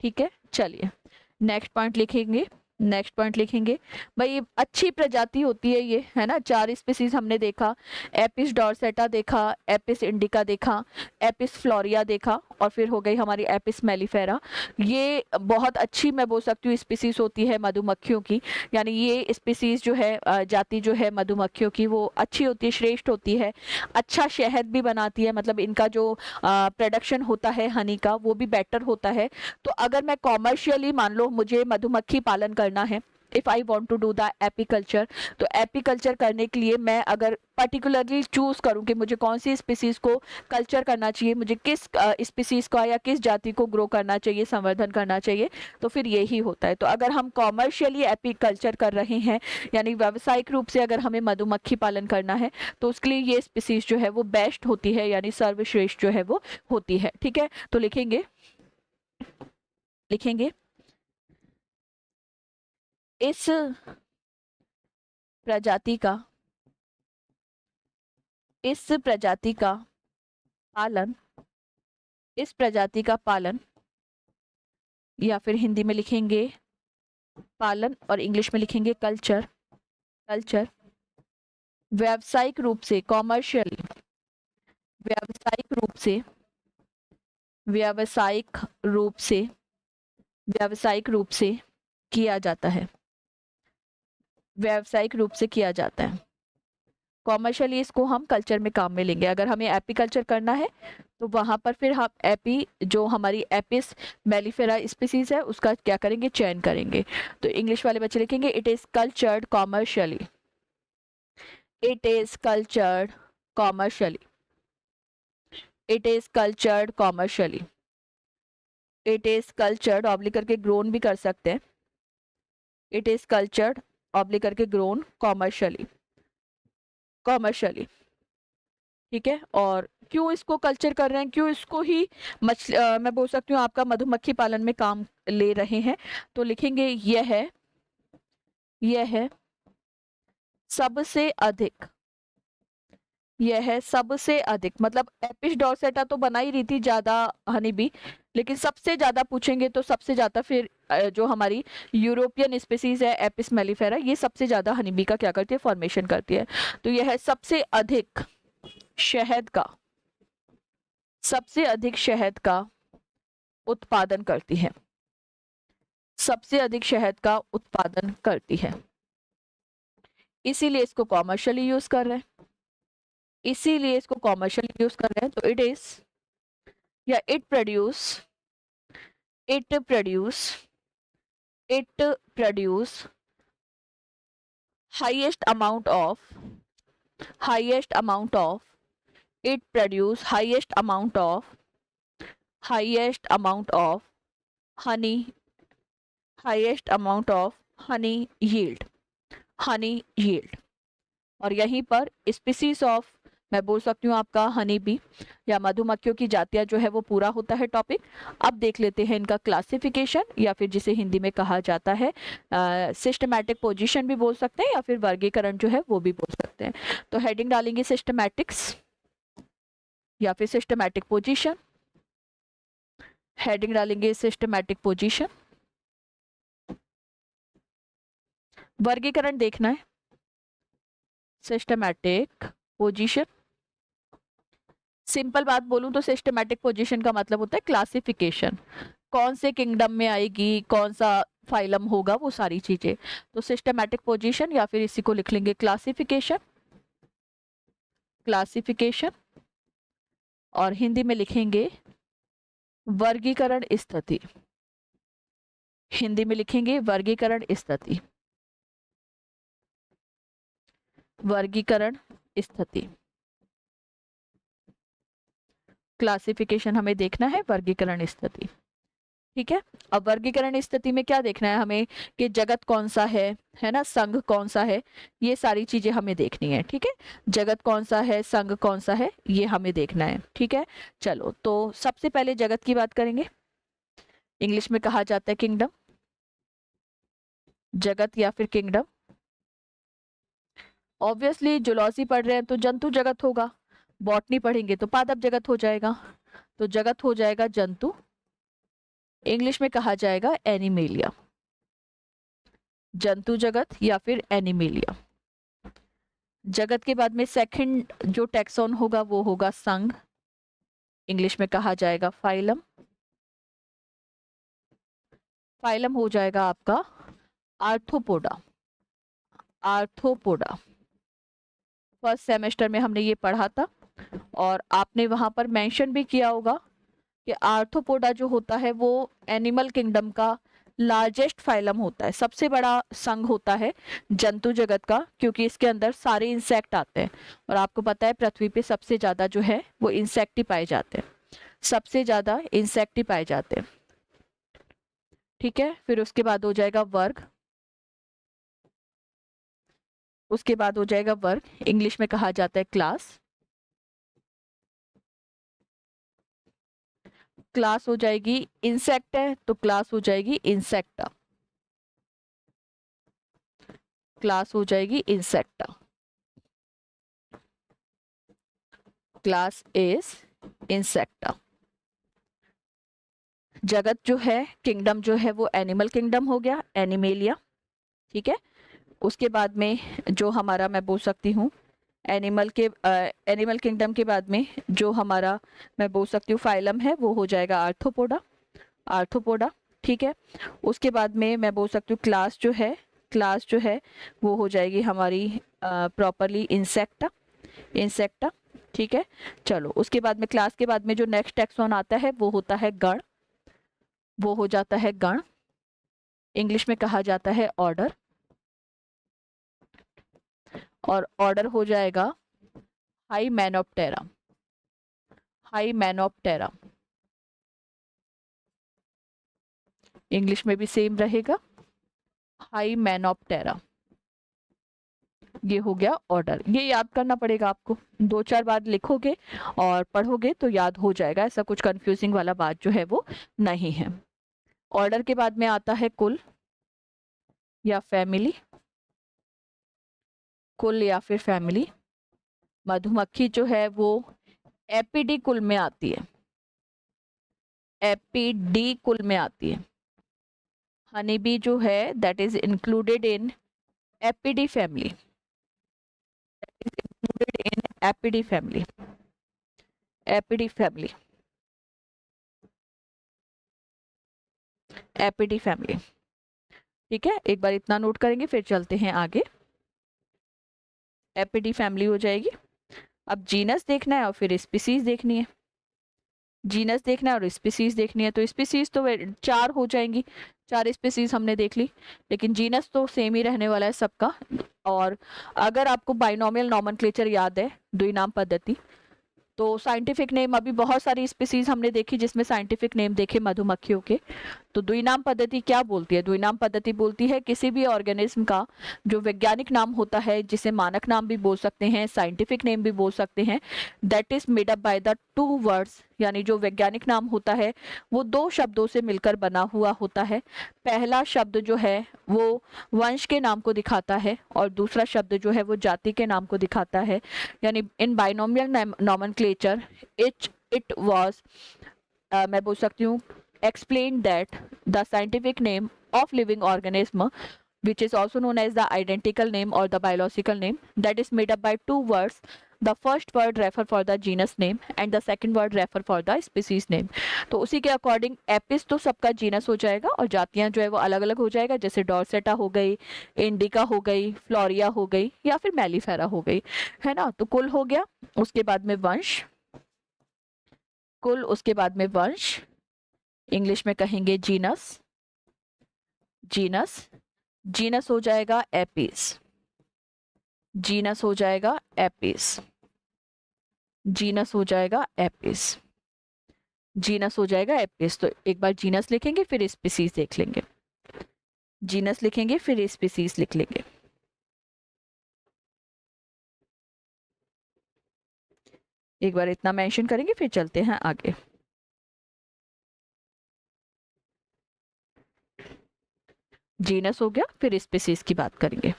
A: ठीक है, चलिए नेक्स्ट पॉइंट लिखेंगे, नेक्स्ट पॉइंट लिखेंगे। भाई अच्छी प्रजाति होती है ये, है ना। 4 स्पीसीज हमने देखा, एपिस डॉर्सेटा देखा, एपिस इंडिका देखा, एपिस फ्लोरिया देखा, और फिर हो गई हमारी एपिस मेलिफेरा। ये बहुत अच्छी मैं बोल सकती हूँ स्पीसीज होती है मधुमक्खियों की, यानी ये स्पीसीज जो है जाति जो है मधुमक्खियों की वो अच्छी होती है, श्रेष्ठ होती है, अच्छा शहद भी बनाती है, मतलब इनका जो प्रोडक्शन होता है हनी का वो भी बेटर होता है। तो अगर मैं कॉमर्शियली मान लो मुझे मधुमक्खी पालन करना है, if I want to do the apiculture, तो एपीकल्चर करने के लिए मैं अगर पर्टिकुलरली चूज करूं कि मुझे कौन सी स्पीसीज को कल्चर करना चाहिए, मुझे किस स्पीसीज का या किस जाति को ग्रो करना चाहिए, संवर्धन करना चाहिए, तो फिर यही होता है। तो अगर हम कॉमर्शियली एपीकल्चर कर रहे हैं, यानी व्यावसायिक रूप से अगर हमें मधुमक्खी पालन करना है, तो उसके लिए ये स्पीसीज जो है वो बेस्ट होती है, यानी सर्वश्रेष्ठ जो है वो होती है। ठीक है, तो लिखेंगे, लिखेंगे इस प्रजाति का, इस प्रजाति का पालन, इस प्रजाति का पालन, या फिर हिंदी में लिखेंगे पालन और इंग्लिश में लिखेंगे कल्चर, कल्चर व्यावसायिक रूप से, कॉमर्शियली, व्यावसायिक रूप से, व्यावसायिक रूप से, व्यावसायिक रूप से किया जाता है, व्यावसायिक रूप से किया जाता है। कॉमर्शियली इसको हम कल्चर में काम में लेंगे। अगर हमें एपीकल्चर करना है तो वहां पर फिर हम एपी जो हमारी एपिस मेलिफेरा स्पीसीज है उसका क्या करेंगे, चयन करेंगे। तो इंग्लिश वाले बच्चे लिखेंगे it is cultured commercially, it is cultured commercially, it is cultured commercially, it is cultured oblique करके ग्रोन भी कर सकते हैं, इट इज कल्चर्ड ऑब्लिक करके ग्रोन कॉमर्शियली, कॉमर्शियली। ठीक है, और क्यों इसको कल्चर कर रहे हैं, क्यों इसको ही मैं बोल सकती हूँ आपका मधुमक्खी पालन में काम ले रहे हैं, तो लिखेंगे यह है, यह है सबसे अधिक, यह है सबसे अधिक, मतलब एपिस डॉर्सेटा तो बना ही रही थी ज्यादा हनी बी, लेकिन सबसे ज्यादा पूछेंगे तो सबसे ज्यादा फिर जो हमारी यूरोपियन स्पीसीज है एपिस मेलिफेरा, ये सबसे ज्यादा हनी बी का क्या करती है, फॉर्मेशन करती है। तो यह है सबसे अधिक शहद का, सबसे अधिक शहद का उत्पादन करती है, सबसे अधिक शहद का उत्पादन करती है, इसीलिए इसको कॉमर्शियली यूज कर रहे हैं, इसीलिए इसको कॉमर्शियली यूज कर रहे हैं। तो इट इज या it produce, it produce, it produce highest amount of, highest amount of, it produce highest amount of, highest amount of honey, highest amount of honey yield, honey yield। और यहीं पर species of मैं बोल सकती हूँ आपका honey bee या मधुमक्खियों की जातियां जो है वो पूरा होता है टॉपिक। अब देख लेते हैं इनका क्लासिफिकेशन, या फिर जिसे हिंदी में कहा जाता है सिस्टमैटिक पोजीशन भी बोल सकते हैं, या फिर वर्गीकरण जो है वो भी बोल सकते हैं। तो हेडिंग डालेंगे सिस्टमैटिक्स या फिर सिस्टमैटिक पोजीशन, हेडिंग डालेंगे सिस्टमैटिक पोजीशन। वर्गीकरण देखना है, सिस्टमैटिक पोजीशन। सिंपल बात बोलूं तो सिस्टमैटिक पोजीशन का मतलब होता है क्लासिफिकेशन, कौन से किंगडम में आएगी, कौन सा फाइलम होगा, वो सारी चीजें। तो सिस्टमैटिक पोजीशन या फिर इसी को लिख लेंगे क्लासिफिकेशन, क्लासिफिकेशन, और हिंदी में लिखेंगे वर्गीकरण स्थिति, हिंदी में लिखेंगे वर्गीकरण स्थिति, वर्गीकरण स्थिति। क्लासिफिकेशन हमें देखना है, वर्गीकरण स्थिति। ठीक है, अब वर्गीकरण स्थिति में क्या देखना है हमें कि जगत कौन सा है ना, संघ कौन सा है, ये सारी चीजें हमें देखनी है। ठीक है, जगत कौन सा है, संघ कौन सा है, ये हमें देखना है। ठीक है, चलो तो सबसे पहले जगत की बात करेंगे। इंग्लिश में कहा जाता है किंगडम, जगत या फिर किंगडम। ऑब्वियसली जूलॉजी पढ़ रहे हैं तो जंतु जगत होगा, बॉटनी पढ़ेंगे तो पादप जगत हो जाएगा, तो जगत हो जाएगा जंतु, इंग्लिश में कहा जाएगा एनिमेलिया, जंतु जगत या फिर एनिमेलिया। जगत के बाद में सेकंड जो टैक्सॉन होगा वो होगा संघ, इंग्लिश में कहा जाएगा फाइलम, फाइलम हो जाएगा आपका आर्थ्रोपोडा, आर्थ्रोपोडा। फर्स्ट सेमेस्टर में हमने ये पढ़ा था और आपने वहां पर मेंशन भी किया होगा कि आर्थ्रोपोडा जो होता है वो एनिमल किंगडम का लार्जेस्ट फाइलम होता है, सबसे बड़ा संघ होता है जंतु जगत का, क्योंकि इसके अंदर सारे इंसेक्ट आते हैं और आपको पता है पृथ्वी पे सबसे ज्यादा जो है वो इंसेक्ट ही पाए जाते हैं, सबसे ज्यादा इंसेक्ट ही पाए जाते हैं। ठीक है, फिर उसके बाद हो जाएगा वर्ग, उसके बाद हो जाएगा वर्ग, इंग्लिश में कहा जाता है क्लास, क्लास हो जाएगी इंसेक्ट है तो क्लास हो जाएगी इंसेक्टा, क्लास हो जाएगी इंसेक्टा, क्लास इज इंसेक्टा। जगत जो है, किंगडम जो है वो एनिमल किंगडम हो गया, एनिमेलिया। ठीक है, उसके बाद में जो हमारा मैं बोल सकती हूँ एनिमल के एनिमल किंगडम के बाद में जो हमारा मैं बोल सकती हूँ फाइलम है वो हो जाएगा आर्थ्रोपोडा, आर्थ्रोपोडा। ठीक है, उसके बाद में मैं बोल सकती हूँ क्लास जो है, क्लास जो है वो हो जाएगी हमारी प्रॉपरली इंसेक्टा, इंसेक्टा। ठीक है, चलो उसके बाद में क्लास के बाद में जो नेक्स्ट टैक्सॉन आता है वो होता है गण, वो हो जाता है गण, इंग्लिश में कहा जाता है ऑर्डर, और ऑर्डर हो जाएगा हाइमेनोप्टेरा, हाइमेनोप्टेरा, इंग्लिश में भी सेम रहेगा हाइमेनोप्टेरा। ये हो गया ऑर्डर, ये याद करना पड़ेगा आपको, 2-4 बार लिखोगे और पढ़ोगे तो याद हो जाएगा, ऐसा कुछ कंफ्यूजिंग वाला बात जो है वो नहीं है। ऑर्डर के बाद में आता है कुल या फैमिली, कुल या फिर फैमिली। मधुमक्खी जो है वो एपिडी कुल में आती है, एपिडी कुल में आती है। हनी बी जो है that is included in Apidae family, included in Apidae family, Apidae family, Apidae family. ठीक है, एक बार इतना नोट करेंगे फिर चलते हैं आगे। एपिडी फैमिली हो जाएगी। अब जीनस देखना है और फिर स्पीसीज देखनी है, जीनस देखना है और स्पीसीज देखनी है, तो स्पीसीज तो 4 हो जाएंगी, 4 स्पीसीज हमने देख ली, लेकिन जीनस तो सेम ही रहने वाला है सबका। और अगर आपको बाइनोमियल नॉमेनक्लेचर याद है, द्विनाम पद्धति, तो साइंटिफिक नेम अभी बहुत सारी स्पीसीज हमने देखी जिसमें साइंटिफिक नेम देखे मधुमक्खियों के, तो द्विनाम पद्धति क्या बोलती है? द्विनाम पद्धति बोलती है किसी भी ऑर्गेनिज्म का जो वैज्ञानिक नाम होता है, जिसे मानक नाम भी बोल सकते हैं, साइंटिफिक नेम भी बोल सकते हैं, that is made up by the 2 words, यानी जो वैज्ञानिक नाम होता है वो 2 शब्दों से मिलकर बना हुआ होता है। पहला शब्द जो है वो वंश के नाम को दिखाता है और दूसरा शब्द जो है वो जाति के नाम को दिखाता है। यानी इन बाइनोमियल नॉमेनक्लेचर इट वाज मैं बोल सकती हूँ explained that the scientific name of living organism, which is also known as the identical name or the biological name, that is made up by 2 words. The first word refer for the genus name and the second word refer for the species name. तो उसी के according Apis तो सबका genus हो जाएगा और जातियां जो है वो अलग अलग हो जाएगा, जैसे डॉर्सेटा हो गई, इंडिका हो गई, फ्लोरिया हो गई या फिर मेलिफेरा हो गई, है ना। तो कुल हो गया, उसके बाद में वंश, कुल उसके बाद में वंश, इंग्लिश में कहेंगे जीनस, जीनस, जीनस हो जाएगा एपिस, जीनस हो जाएगा एपिस, जीनस हो जाएगा एपिस, जीनस हो जाएगा एपिस। तो एक बार जीनस लिखेंगे फिर स्पीसीज देख लेंगे, जीनस लिखेंगे फिर स्पीसीज लिख लेंगे। एक बार इतना मेंशन करेंगे फिर चलते हैं आगे। जीनस हो गया, फिर स्पीसीज की बात करेंगे।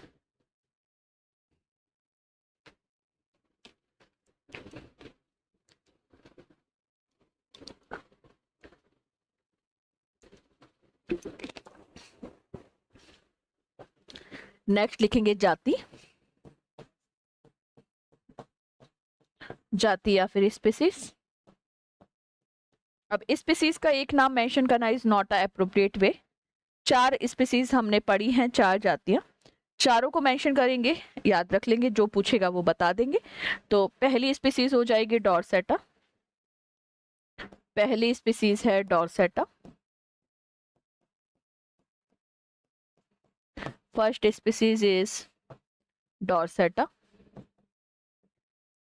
A: नेक्स्ट लिखेंगे जाति, जाति या फिर स्पीसीज। अब स्पीसीज का एक नाम मेंशन करना is not a appropriate way. 4 species हमने पढ़ी हैं, 4 जातियां, चारों को मेंशन करेंगे, याद रख लेंगे, जो पूछेगा वो बता देंगे। तो पहली स्पीसीज हो जाएगी डॉर्सेटा, पहली स्पीसीज है dorsata. First species is dorsata.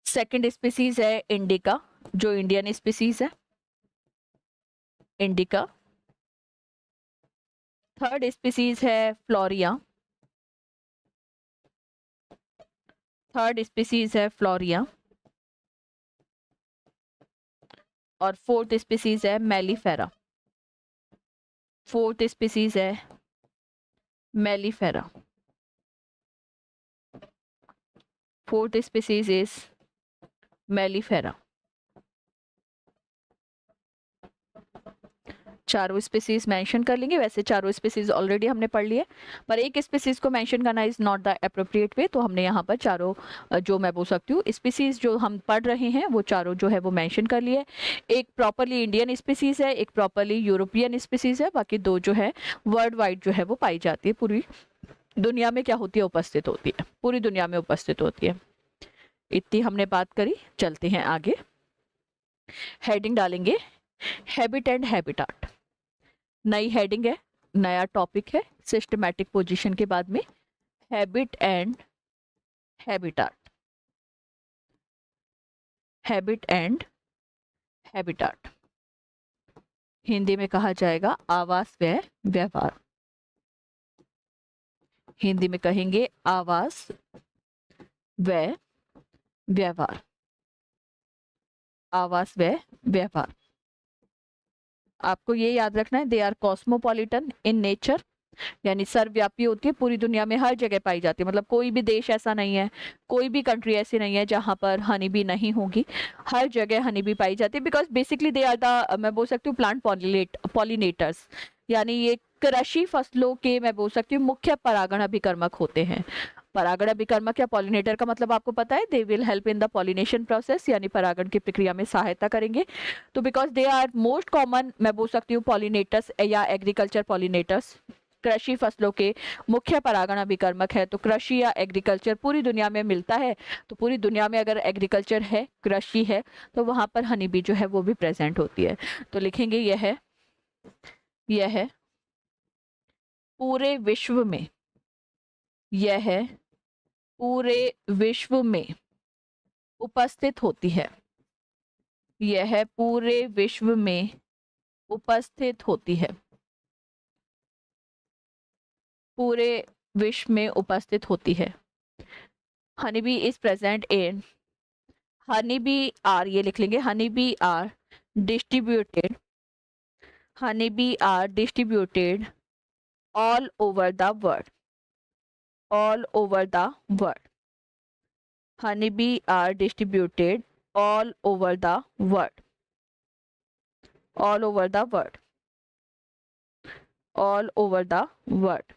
A: Second species है इंडिका, जो इंडियन स्पीसीज है, इंडिका। थर्ड स्पीसीज है फ्लोरिया, थर्ड स्पीसीज है फ्लोरिया। और फोर्थ स्पीसीज है मेलिफेरा, फोर्थ स्पीसीज है mellifera, fourth species is mellifera. चारों स्पीसीज मेंशन कर लेंगे, वैसे चारों स्पीसीज ऑलरेडी हमने पढ़ लिए, पर एक स्पीसीज को मेंशन करना इज नॉट द एप्रोप्रिएट वे, तो हमने यहाँ पर चारों जो मैं बोल सकती हूँ स्पीसीज जो हम पढ़ रहे हैं वो चारों जो है वो मेंशन कर लिए। एक प्रॉपरली इंडियन स्पीसीज है, एक प्रॉपरली यूरोपियन स्पीसीज है, बाकी 2 जो है वर्ल्ड वाइड जो है वो पाई जाती है, पूरी दुनिया में क्या होती है, उपस्थित होती है, पूरी दुनिया में उपस्थित होती है। इतनी हमने बात करी, चलते हैं आगे। हेडिंग डालेंगे हैबिट एंड हैबिटाट, नई हेडिंग है, नया टॉपिक है, सिस्टमैटिक पोजीशन के बाद में habit and habitat, habit and habitat, Hindi में कहा जाएगा आवास व व्यवहार, हिंदी में कहेंगे आवास व व्यवहार, आवास व व्यवहार। आपको ये याद रखना है, they are cosmopolitan in nature, यानी सर्वव्यापी होती है, पूरी दुनिया में हर जगह पाई जाती है, मतलब कोई भी देश ऐसा नहीं है, कोई भी कंट्री ऐसी नहीं है जहां पर हनी बी नहीं होगी, हर जगह हनी बी पाई जाती है। Because basically they are the, मैं बोल सकती हूँ प्लांट पॉलिनेटर्स, यानी ये कृषि फसलों के, मैं बोल सकती हूँ मुख्य परागण अभिकर्मक होते हैं। परागण अभिकर्मक या पॉलिनेटर का मतलब आपको पता है, they will help in the pollination process, यानी परागण की प्रक्रिया में सहायता करेंगे। तो because they are most common, मैं बोल सकती हूँ पॉलिनेटर्स या एग्रीकल्चर पॉलिनेटर्स, कृषि फसलों के मुख्य परागण अभिकर्मक है। तो कृषि या एग्रीकल्चर पूरी दुनिया में मिलता है, तो पूरी दुनिया में अगर एग्रीकल्चर है, कृषि है, तो वहां पर हनी बी जो है वो भी प्रेजेंट होती है। तो लिखेंगे यह है पूरे विश्व में, यह है पूरे विश्व में उपस्थित होती है, यह पूरे विश्व में उपस्थित होती है, पूरे विश्व में उपस्थित होती है। Honey bee is present in, honey bee are, ये लिख लेंगे, honey bee are distributed, honey bee are distributed all over the world, all over the world, honeybee are distributed all over the world, all over the world, all over the world।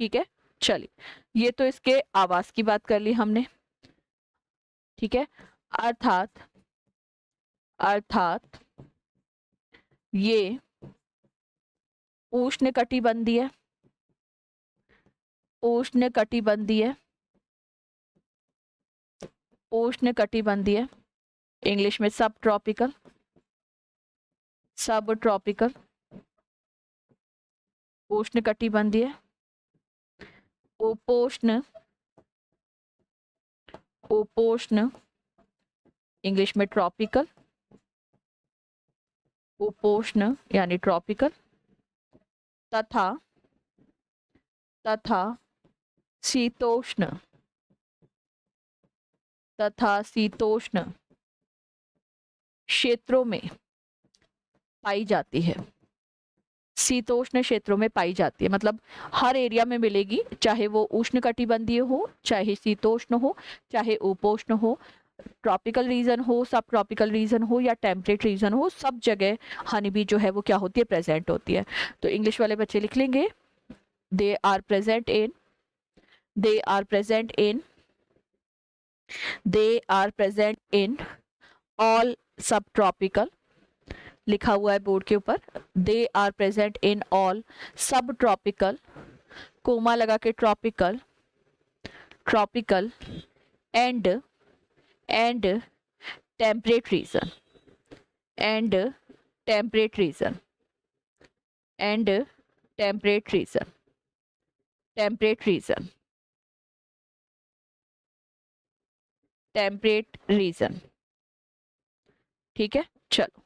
A: ठीक है, चलिए ये तो इसके आवास की बात कर ली हमने, ठीक है। अर्थात अर्थात ये उष्णकटिबंधीय, उष्णकटिबंधीय, उष्णकटिबंधीय, इंग्लिश में सब ट्रॉपिकल, सब ट्रॉपिकल, उष्णकटिबंधीय, उपोष्ण, उपोष्ण, इंग्लिश में ट्रॉपिकल, उपोष्ण यानी ट्रॉपिकल, तथा तथा शीतोष्ण, तथा शीतोष्ण क्षेत्रों में पाई जाती है, शीतोष्ण क्षेत्रों में पाई जाती है, मतलब हर एरिया में मिलेगी, चाहे वो उष्णकटिबंधीय हो, चाहे शीतोष्ण हो, चाहे उपोष्ण हो, ट्रॉपिकल रीजन हो, सब ट्रॉपिकल रीजन हो या टेम्परेट रीजन हो, सब जगह हनी बी जो है वो क्या होती है, प्रेजेंट होती है। तो इंग्लिश वाले बच्चे लिख लेंगे, they are present in they are present in all सब ट्रॉपिकल, लिखा हुआ है बोर्ड के ऊपर, they are present in all सब ट्रॉपिकल, कोमा लगा के tropical and temperate region and temperate region ठीक है। चलो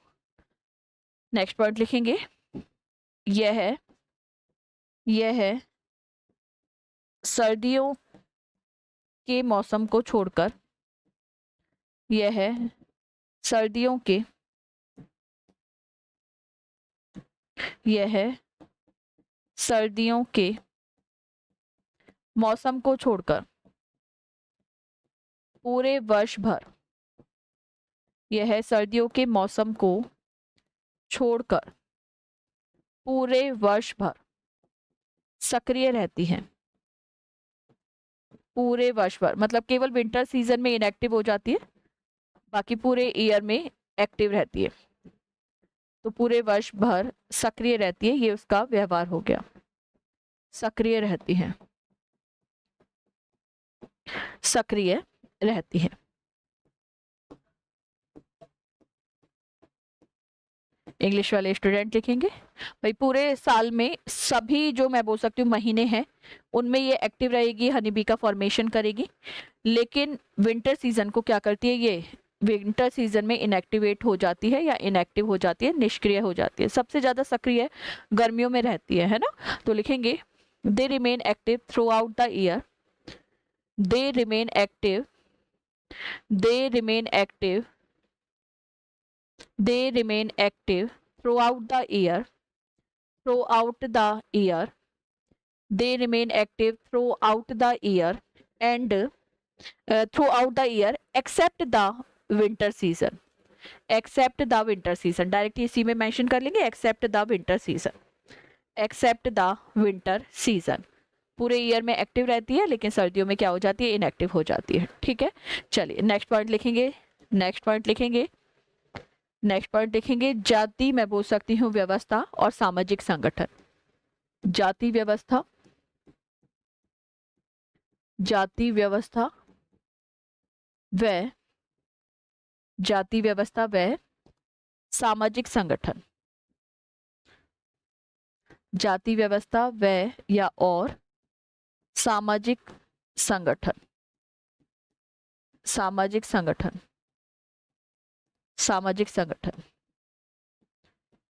A: नेक्स्ट पॉइंट लिखेंगे, यह है सर्दियों के मौसम को छोड़कर, यह है सर्दियों के मौसम को छोड़कर पूरे वर्ष भर, यह है सर्दियों के मौसम को छोड़कर पूरे वर्ष भर सक्रिय रहती हैं। पूरे वर्ष भर मतलब केवल विंटर सीजन में इनएक्टिव हो जाती है, बाकी पूरे ईयर में एक्टिव रहती है। तो पूरे वर्ष भर सक्रिय रहती है, ये उसका व्यवहार हो गया, सक्रिय रहती है, सक्रिय रहती है। इंग्लिश वाले स्टूडेंट लिखेंगे भाई पूरे साल में सभी जो मैं बोल सकती हूँ महीने हैं उनमें ये एक्टिव रहेगी, हनी बी का फॉर्मेशन करेगी, लेकिन विंटर सीजन को क्या करती है, ये विंटर सीजन में इनएक्टिवेट हो जाती है या इनएक्टिव हो जाती है, निष्क्रिय हो जाती है। सबसे ज्यादा सक्रिय गर्मियों में रहती है ना। तो लिखेंगे they remain active through out the year, they remain active throughout the year, they remain active throughout the year and throughout the year except the winter season, direct इसी में मेंशन कर लेंगे, except the winter season, पूरे year में active रहती है लेकिन सर्दियों में क्या हो जाती है, इनएक्टिव हो जाती है। ठीक है, चलिए नेक्स्ट पॉइंट लिखेंगे, जाति मैं बोल सकती हूँ व्यवस्था और सामाजिक संगठन, जाति व्यवस्था व सामाजिक संगठन, जाति व्यवस्था व या और सामाजिक संगठन।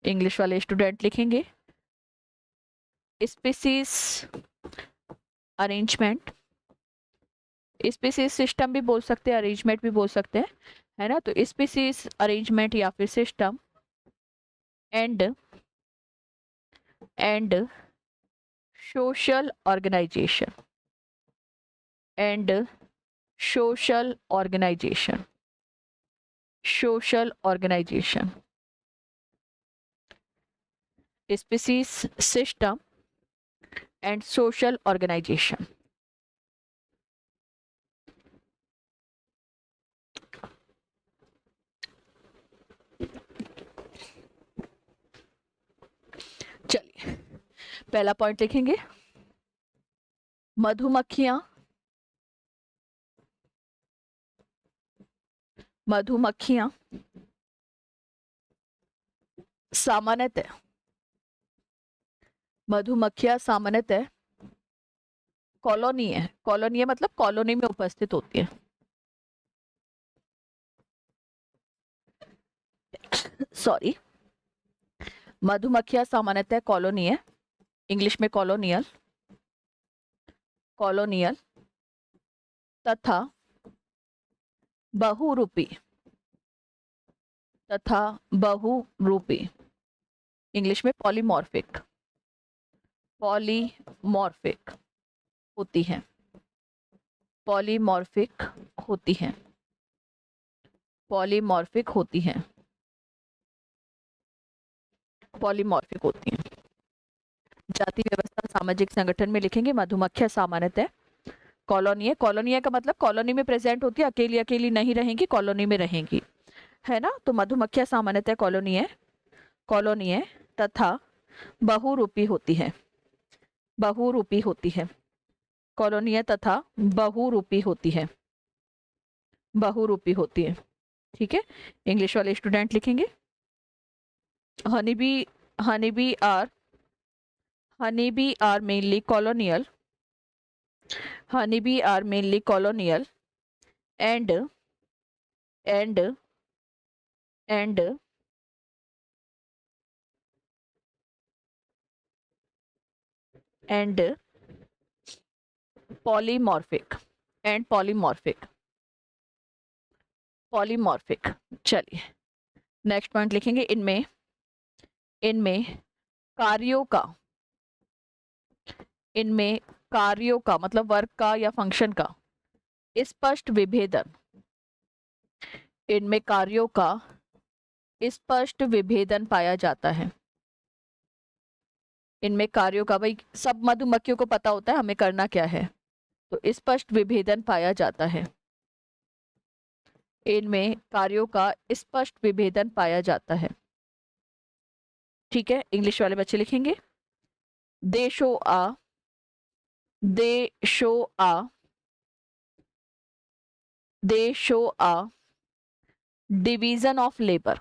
A: इंग्लिश वाले स्टूडेंट लिखेंगे स्पीसीज अरेंजमेंट, स्पीसीज सिस्टम भी बोल सकते हैं, अरेंजमेंट भी बोल सकते हैं, है ना। तो स्पीसीज अरेंजमेंट या फिर system and social organisation species system and social organisation. चलिए पहला पॉइंट लिखेंगे, मधुमक्खियां सामान्यतः कॉलोनी है मतलब कॉलोनी में उपस्थित होती है। सॉरी, मधुमक्खियां सामान्यतः कॉलोनी है, इंग्लिश में कॉलोनियल तथा बहुरूपी, इंग्लिश में पॉलीमॉर्फिक होती हैं, पॉलीमॉर्फिक होती हैं। जाति व्यवस्था सामाजिक संगठन में लिखेंगे मधुमक्खियां सामान्यतः कॉलोनी है, कॉलोनी है का मतलब कॉलोनी में प्रेजेंट होती है, अकेली अकेली नहीं रहेंगी, कॉलोनी में रहेंगी, है ना। तो मधुमक्खियां सामान्यतः कॉलोनी है तथा बहुरूपी होती है, बहुरूपी होती है, कॉलोनी है तथा बहुरूपी होती है, बहुरूपी होती है, ठीक है। इंग्लिश वाले स्टूडेंट लिखेंगे honey bee are mainly colonial, honeybee are mainly colonial and and and and polymorphic and polymorphic। चलिए नेक्स्ट पॉइंट लिखेंगे, इनमें इनमें कार्यों का इनमें कार्यों का मतलब वर्क का या फंक्शन का स्पष्ट विभेदन, इनमें कार्यों का स्पष्ट विभेदन पाया जाता है, इनमें कार्यों का, भाई सब मधुमक्खियों को पता होता है हमें करना क्या है, तो स्पष्ट विभेदन पाया जाता है, इनमें कार्यों का स्पष्ट विभेदन पाया जाता है, ठीक है। इंग्लिश वाले बच्चे लिखेंगे they show a division of labour,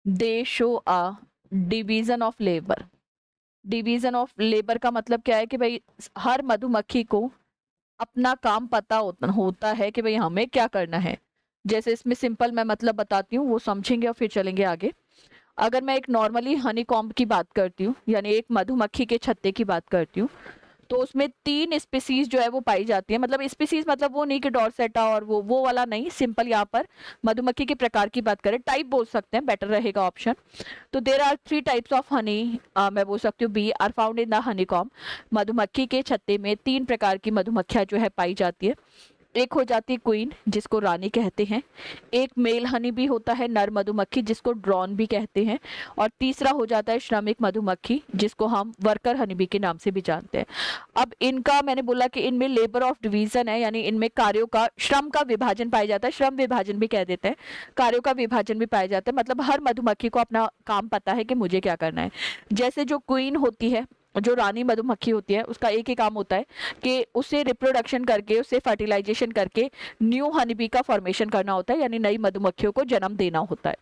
A: they show a division of labour. Division of labour का मतलब क्या है कि भाई हर मधुमक्खी को अपना काम पता होता है कि भाई हमें क्या करना है। जैसे इसमें सिंपल मैं मतलब बताती हूँ, वो समझेंगे और फिर चलेंगे आगे। अगर मैं एक नॉर्मली हनी कॉम्ब की बात करती हूँ, यानी एक मधुमक्खी के छत्ते की बात करती हूँ, तो उसमें 3 स्पीसीज जो है वो पाई जाती है। मतलब स्पीसीज मतलब वो नहीं कि डॉर्सेटा और वो वाला नहीं, सिंपल यहाँ पर मधुमक्खी के प्रकार की बात करें, टाइप बोल सकते हैं, बेटर रहेगा ऑप्शन। तो there are 3 types of honey, मैं बोल सकती हूँ bee are found in the honeycomb. मधुमक्खी के छत्ते में 3 प्रकार की मधुमक्खियां जो है पाई जाती है। एक हो जाती है क्वीन जिसको रानी कहते हैं, एक मेल हनी भी होता है नर मधुमक्खी जिसको ड्रोन भी कहते हैं, और तीसरा हो जाता है श्रमिक मधुमक्खी जिसको हम वर्कर हनी बी के नाम से भी जानते हैं। अब इनका मैंने बोला कि इनमें लेबर ऑफ डिवीजन है, यानी इनमें कार्यों का, श्रम का विभाजन पाया जाता है, श्रम विभाजन भी कह देते हैं, कार्यों का विभाजन भी पाया जाता है। मतलब हर मधुमक्खी को अपना काम पता है कि मुझे क्या करना है। जैसे जो क्वीन होती है, जो रानी मधुमक्खी होती है, उसका एक ही काम होता है कि उसे रिप्रोडक्शन करके, उसे फर्टिलाइजेशन करके न्यू हनीबी का फॉर्मेशन करना होता है, यानी नई मधुमक्खियों को जन्म देना होता है।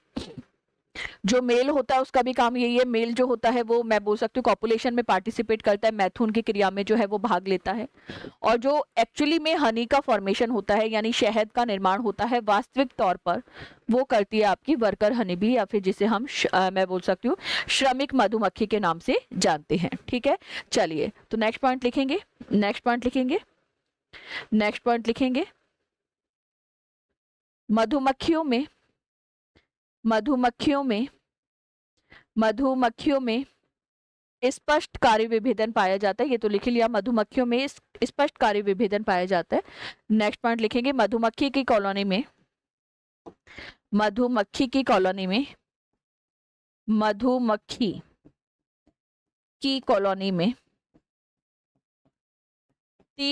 A: जो मेल होता है उसका भी काम यही है। मेल जो होता है वो, मैं बोल सकती हूँ, कॉपुलेशन में पार्टिसिपेट करता है, मैथुन की क्रिया में जो है वो भाग लेता है। और जो एक्चुअली में हनी का फॉर्मेशन होता है, यानी शहद का निर्माण होता है, वास्तविक तौर पर वो करती है आपकी वर्कर हनीबी, या फिर जिसे हम मैं बोल सकती हूँ श्रमिक मधुमक्खी के नाम से जानते हैं, ठीक है। चलिए तो नेक्स्ट पॉइंट लिखेंगे, मधुमक्खियों में स्पष्ट कार्य विभेदन पाया जाता है। ये तो लिख लिया, मधुमक्खियों में स्पष्ट कार्य विभेदन पाया जाता है। नेक्स्ट पॉइंट लिखेंगे, मधुमक्खी की कॉलोनी में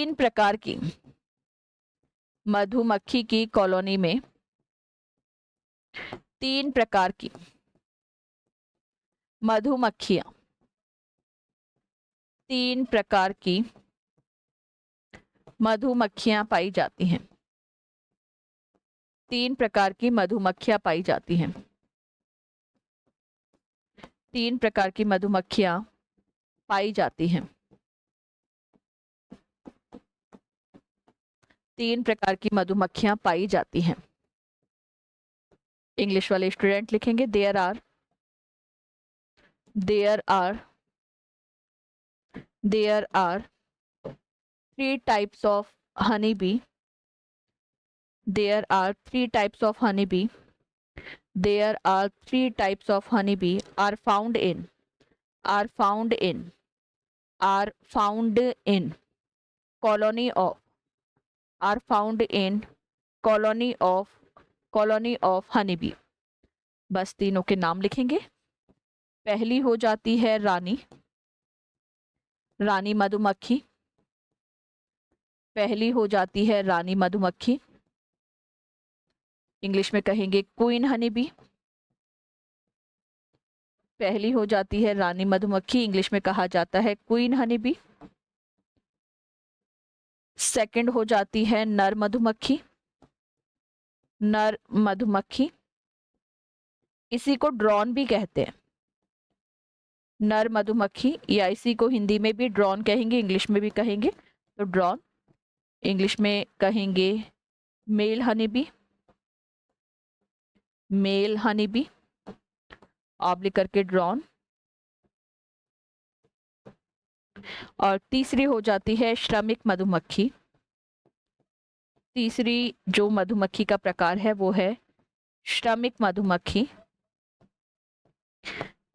A: 3 प्रकार की मधुमक्खियां पाई जाती हैं, 3 प्रकार की मधुमक्खियां पाई जाती हैं, 3 प्रकार की मधुमक्खियां पाई जाती हैं, 3 प्रकार की मधुमक्खियां पाई जाती हैं। इंग्लिश वाले स्टूडेंट लिखेंगे there are 3 types of honeybee. There are 3 types of honeybee. There are 3 types of honeybee are found in colony of honeybee। बस तीनों के नाम लिखेंगे। पहली हो जाती है रानी मधुमक्खी, पहली हो जाती है रानी मधुमक्खी, इंग्लिश में कहेंगे क्वीन हनी बी। पहली हो जाती है रानी मधुमक्खी, इंग्लिश में कहा जाता है क्वीन हनी बी। सेकंड हो जाती है नर मधुमक्खी, नर मधुमक्खी, इसी को ड्रोन भी कहते हैं, नर मधुमक्खी, या इसी को हिंदी में भी ड्रोन कहेंगे, इंग्लिश में भी कहेंगे तो ड्रोन, इंग्लिश में कहेंगे male honey bee, male honey bee, oblique करके ड्रोन। और तीसरी हो जाती है श्रमिक मधुमक्खी, तीसरी जो मधुमक्खी का प्रकार है वो है श्रमिक मधुमक्खी,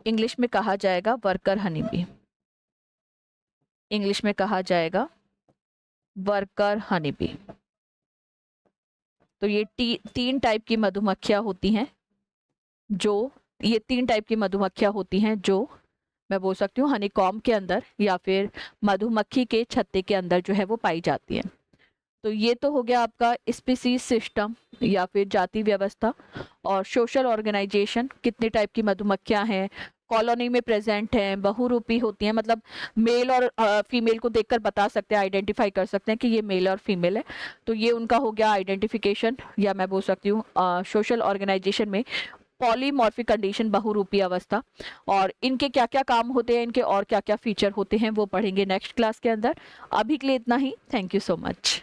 A: इंग्लिश में कहा जाएगा वर्कर हनी बी, इंग्लिश में कहा जाएगा वर्कर हनी बी। तो ये तीन टाइप की मधुमक्खियां होती हैं, जो ये तीन टाइप की मधुमक्खियां होती हैं जो मैं बोल सकती हूँ हनीकॉम्ब के अंदर या फिर मधुमक्खी के छत्ते के अंदर जो है वो पाई जाती हैं। तो ये तो हो गया आपका स्पीसीज सिस्टम या फिर जाति व्यवस्था। और सोशल ऑर्गेनाइजेशन, कितने टाइप की मधुमक्खियां हैं, कॉलोनी में प्रेजेंट हैं, बहुरूपी होती हैं, मतलब मेल और फीमेल को देखकर बता सकते हैं, आइडेंटिफाई कर सकते हैं कि ये मेल और फीमेल है। तो ये उनका हो गया आइडेंटिफिकेशन, या मैं बोल सकती हूँ सोशल ऑर्गेनाइजेशन में पॉलीमॉर्फिक कंडीशन, बहुरूपी अवस्था। और इनके क्या क्या काम होते हैं, इनके और क्या क्या फीचर होते हैं वो पढ़ेंगे नेक्स्ट क्लास के अंदर। अभी के लिए इतना ही, थैंक यू सो मच।